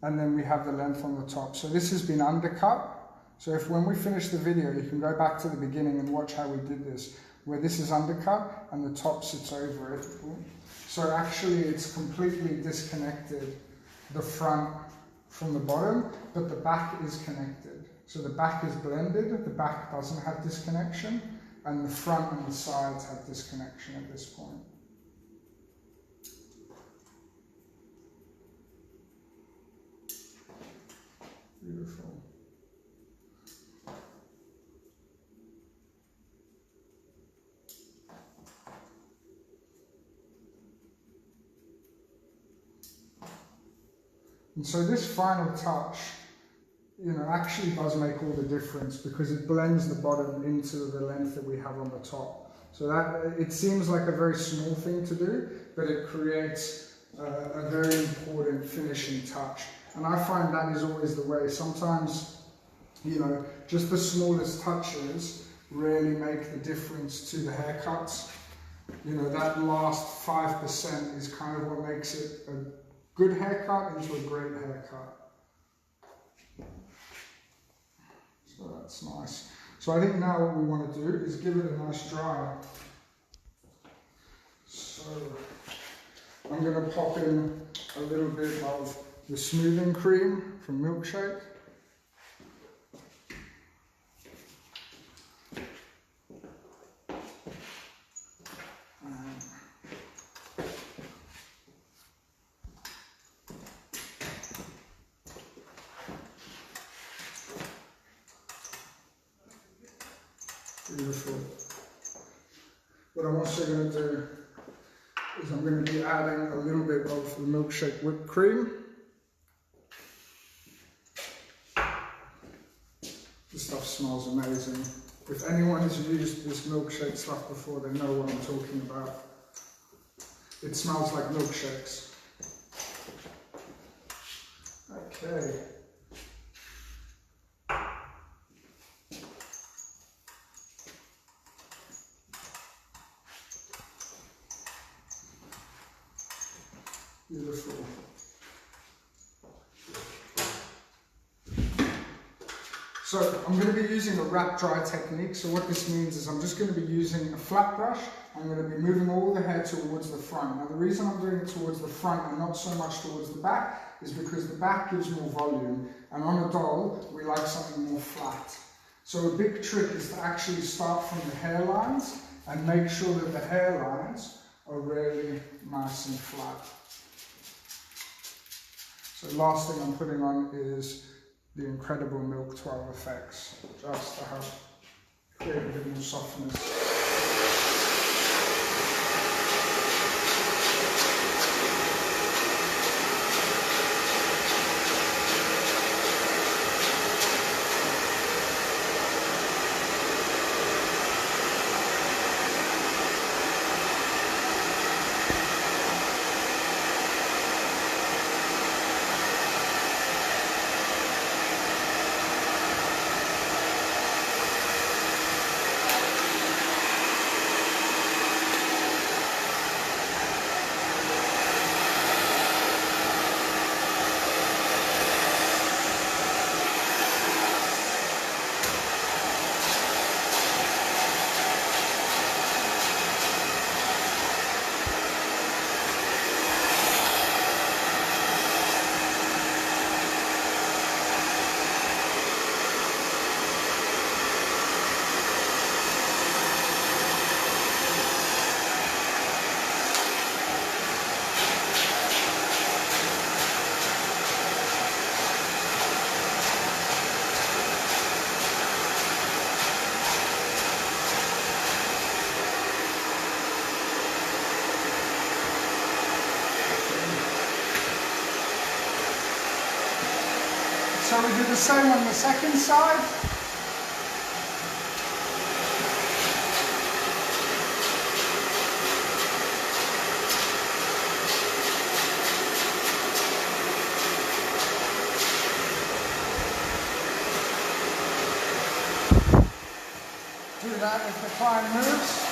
And then we have the length on the top. So this has been undercut. So if when we finish the video, you can go back to the beginning and watch how we did this, where this is undercut and the top sits over it. So actually it's completely disconnected, the front from the bottom, but the back is connected. So the back is blended, the back doesn't have disconnection, and the front and the sides have disconnection at this point. Beautiful. And so this final touch, actually does make all the difference because it blends the bottom into the length that we have on the top. So that it seems like a very small thing to do, but it creates a very important finishing touch. And I find that is always the way. Sometimes, just the smallest touches really make the difference to the haircuts. That last 5% is kind of what makes it a good haircut into a great haircut. So that's nice. So I think now what we want to do is give it a nice dry. So I'm going to pop in a little bit of the smoothing cream from Milkshake. Beautiful. What I'm also going to do is I'm going to be adding a little bit of the milkshake whipped cream. This stuff smells amazing. If anyone has used this milkshake stuff before, they know what I'm talking about. It smells like milkshakes. Okay. Beautiful. So I'm going to be using a wrap dry technique. So what this means is I'm just going to be using a flat brush. I'm going to be moving all the hair towards the front. Now the reason I'm doing it towards the front and not so much towards the back is because the back gives more volume, and on a doll we like something more flat. So a big trick is to actually start from the hairlines and make sure that the hairlines are really nice and flat. So last thing I'm putting on is the incredible Milk 12 effects, just to help create a bit more softness. So we do the same on the second side. Do that as the client moves.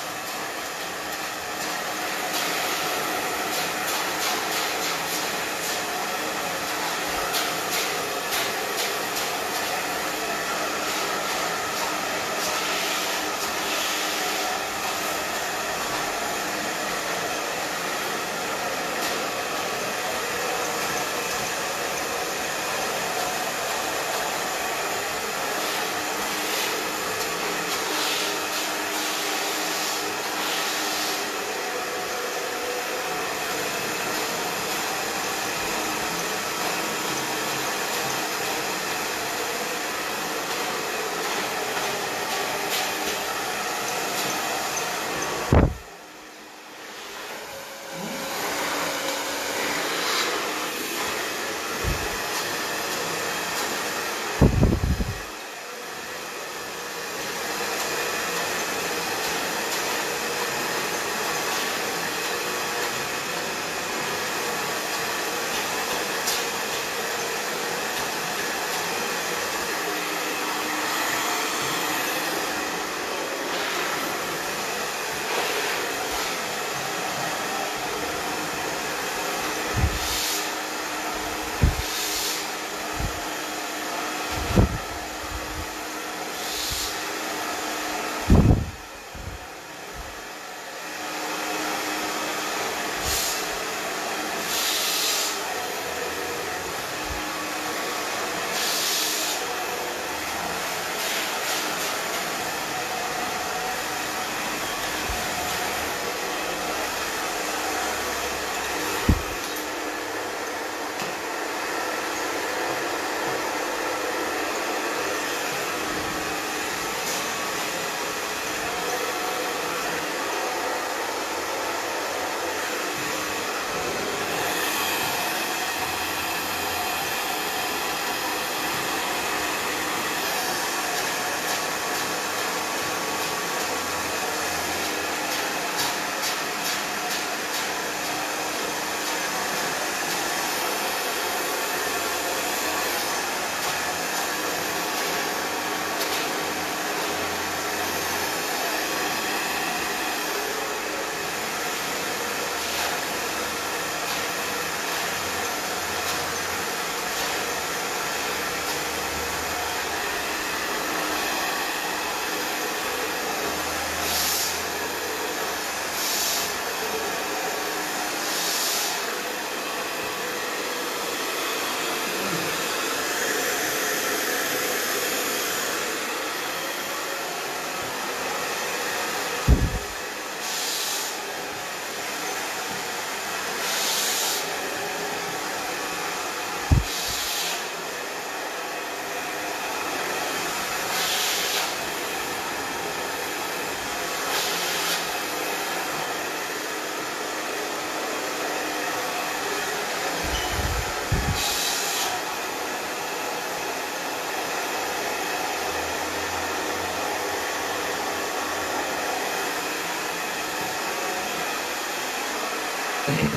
Okay,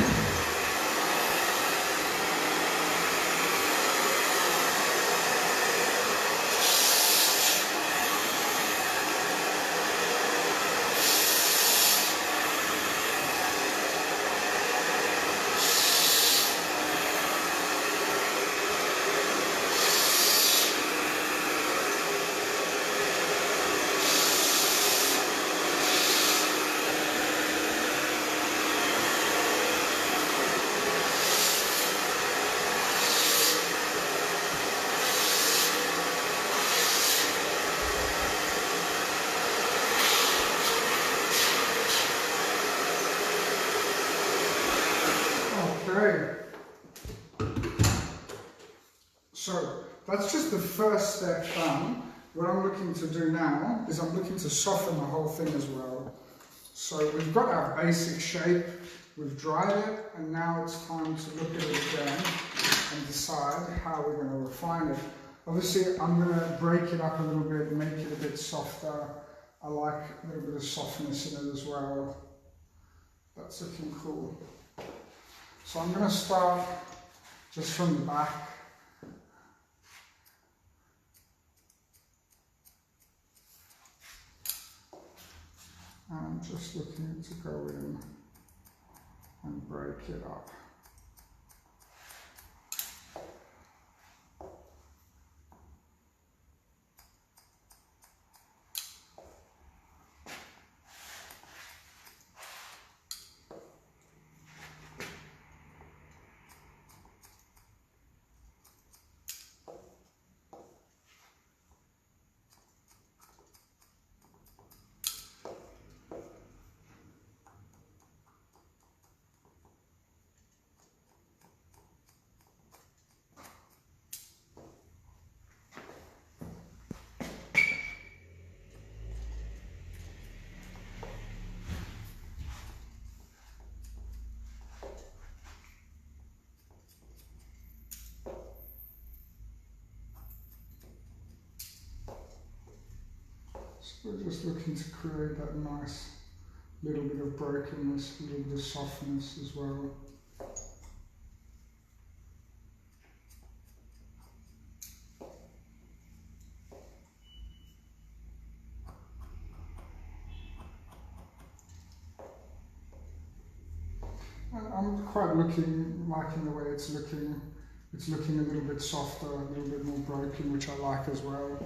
so that's just the first step done. What I'm looking to do now is I'm looking to soften the whole thing as well. So we've got our basic shape, we've dried it, and now it's time to look at it again and decide how we're going to refine it. Obviously, I'm going to break it up a little bit, make it a bit softer. I like a little bit of softness in it as well. That's looking cool. So I'm going to start just from the back. And I'm just looking to go in and break it up. So we're just looking to create that nice little bit of brokenness, a little bit of softness as well. And I'm quite liking the way it's looking. It's looking a little bit softer, a little bit more broken, which I like as well.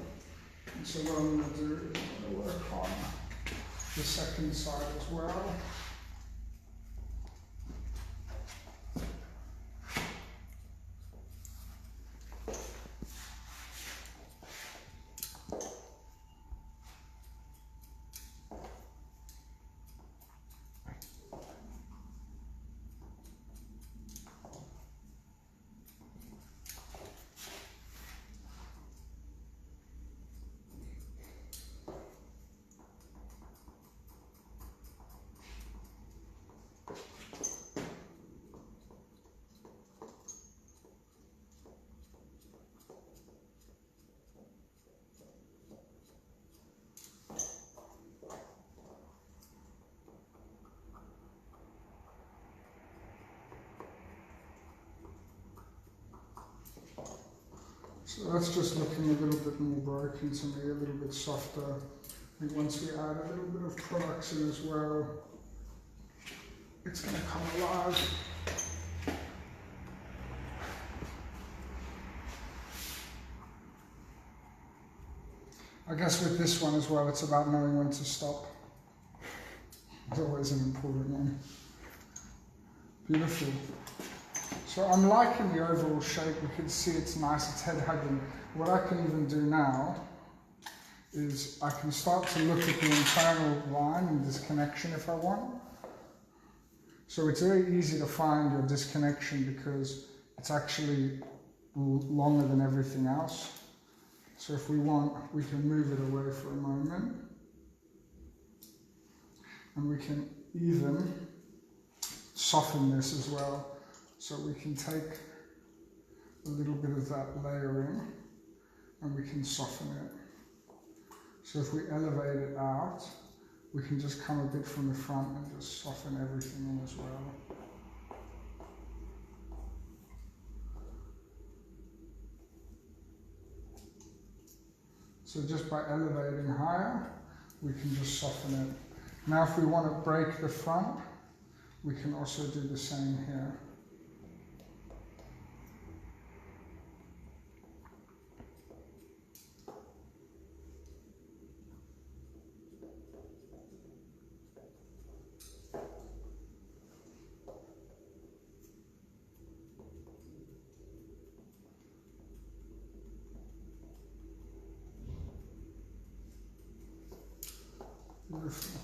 And so what I'm going to do is I'm going to work on the second side as well. So that's just looking a little bit more broken to me, a little bit softer. And once we add a little bit of products in as well, it's going to come alive. I guess with this one as well, it's about knowing when to stop. It's always an important one. Beautiful. So I'm liking the overall shape. You can see it's nice, it's head hugging. What I can even do now is I can start to look at the internal line and disconnection if I want. So it's very easy to find your disconnection because it's actually longer than everything else. So if we want, we can move it away for a moment. And we can even soften this as well. So we can take a little bit of that layering and we can soften it. So if we elevate it out, we can just come a bit from the front and just soften everything in as well. So just by elevating higher, we can just soften it. Now if we want to break the front, we can also do the same here. Beautiful.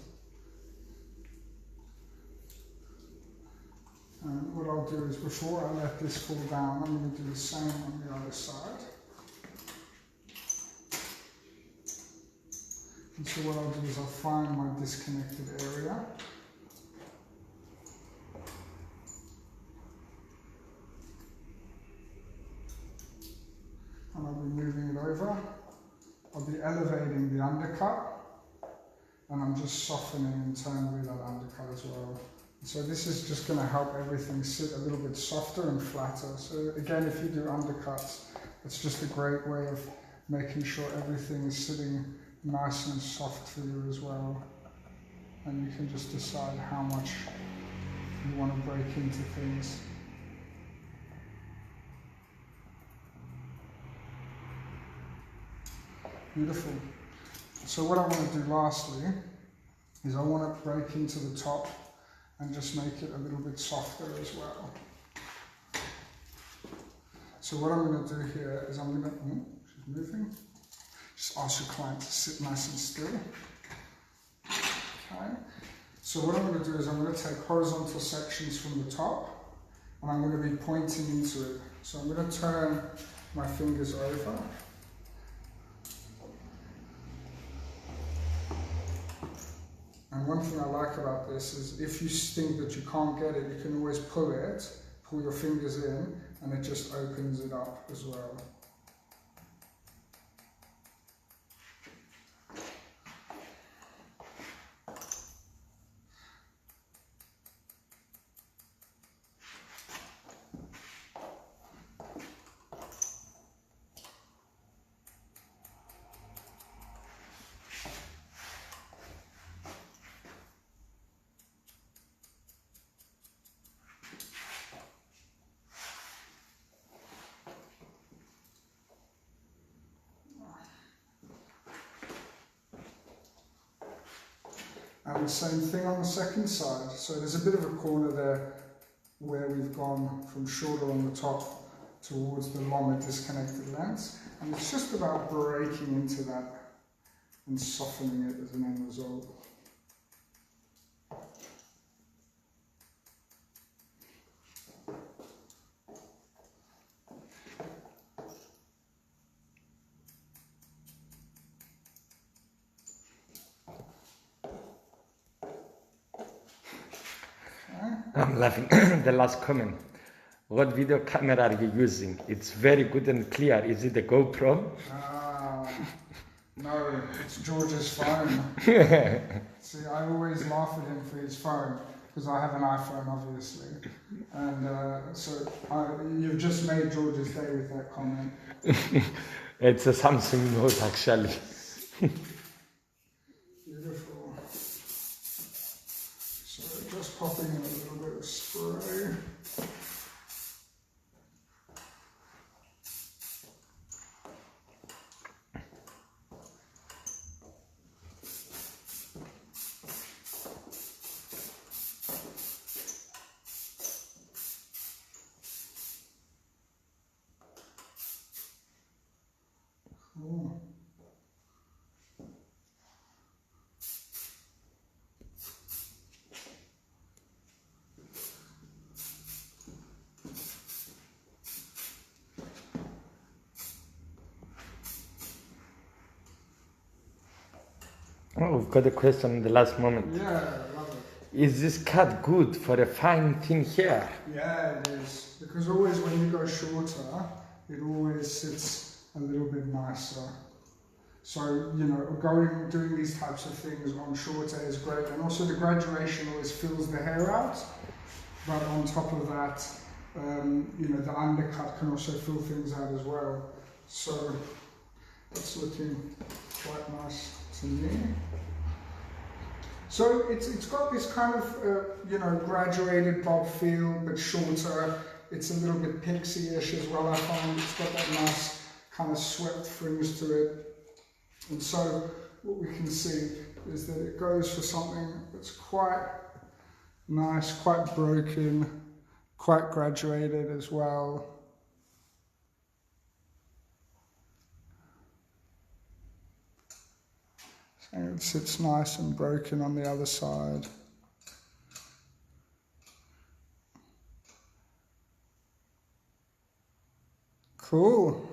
And what I'll do is, before I let this fall down, I'm going to do the same on the other side. And so what I'll do is I'll find my disconnected area. And I'll be moving it over. I'll be elevating the undercut. And I'm just softening internally that undercut as well. So this is just going to help everything sit a little bit softer and flatter. So again, if you do undercuts, it's just a great way of making sure everything is sitting nice and soft for you as well. And you can just decide how much you want to break into things. Beautiful. So what I want to do lastly is I want to break into the top and just make it a little bit softer as well. So what I'm going to do here is I'm going to, she's moving. Just ask your client to sit nice and still. Okay. So what I'm going to do is I'm going to take horizontal sections from the top and I'm going to be pointing into it. So I'm going to turn my fingers over. And one thing I like about this is if you think that you can't get it, you can always pull it, pull your fingers in, and it just opens it up as well. And the same thing on the second side. So there's a bit of a corner there where we've gone from shorter on the top towards the longer disconnected lengths. And it's just about breaking into that and softening it as an end result. I'm laughing. The last comment. What video camera are you using? It's very good and clear. Is it a GoPro? No, it's George's phone. See, I always laugh at him for his phone because I have an iPhone, obviously. And so you've just made George's day with that comment. It's a Samsung Note, actually. Beautiful. So just popping in a little bit of spray. Cool. Oh, we've got a question in the last moment. Yeah, I love it. Is this cut good for a fine, thin hair? Yeah, it is. Because always when you go shorter, it always sits a little bit nicer. So, you know, doing these types of things on shorter is great. And also the graduation always fills the hair out. But on top of that, you know, the undercut can also fill things out as well. So It's looking quite nice to me. So it's got this kind of, graduated bob feel, but shorter. It's a little bit pinksy-ish as well, I find. It's got that nice kind of swept fringe to it. And so what we can see is that it goes for something that's quite nice, quite broken, quite graduated as well. So it sits nice and broken on the other side. Cool.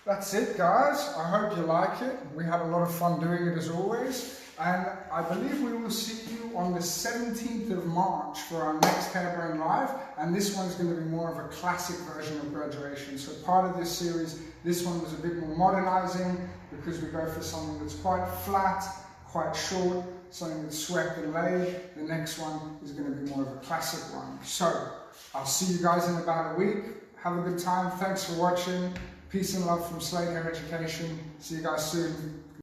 That's it, guys. I hope you like it. We had a lot of fun doing it as always. And I believe we will see you on the 17th of March for our next Hairbrain Live. And this one's going to be more of a classic version of graduation. So part of this series, this one was a bit more modernizing because we go for something that's quite flat, quite short, something that's swept and laid. The next one is going to be more of a classic one. So I'll see you guys in about a week. Have a good time. Thanks for watching. Peace and love from Slade Hair Education. See you guys soon.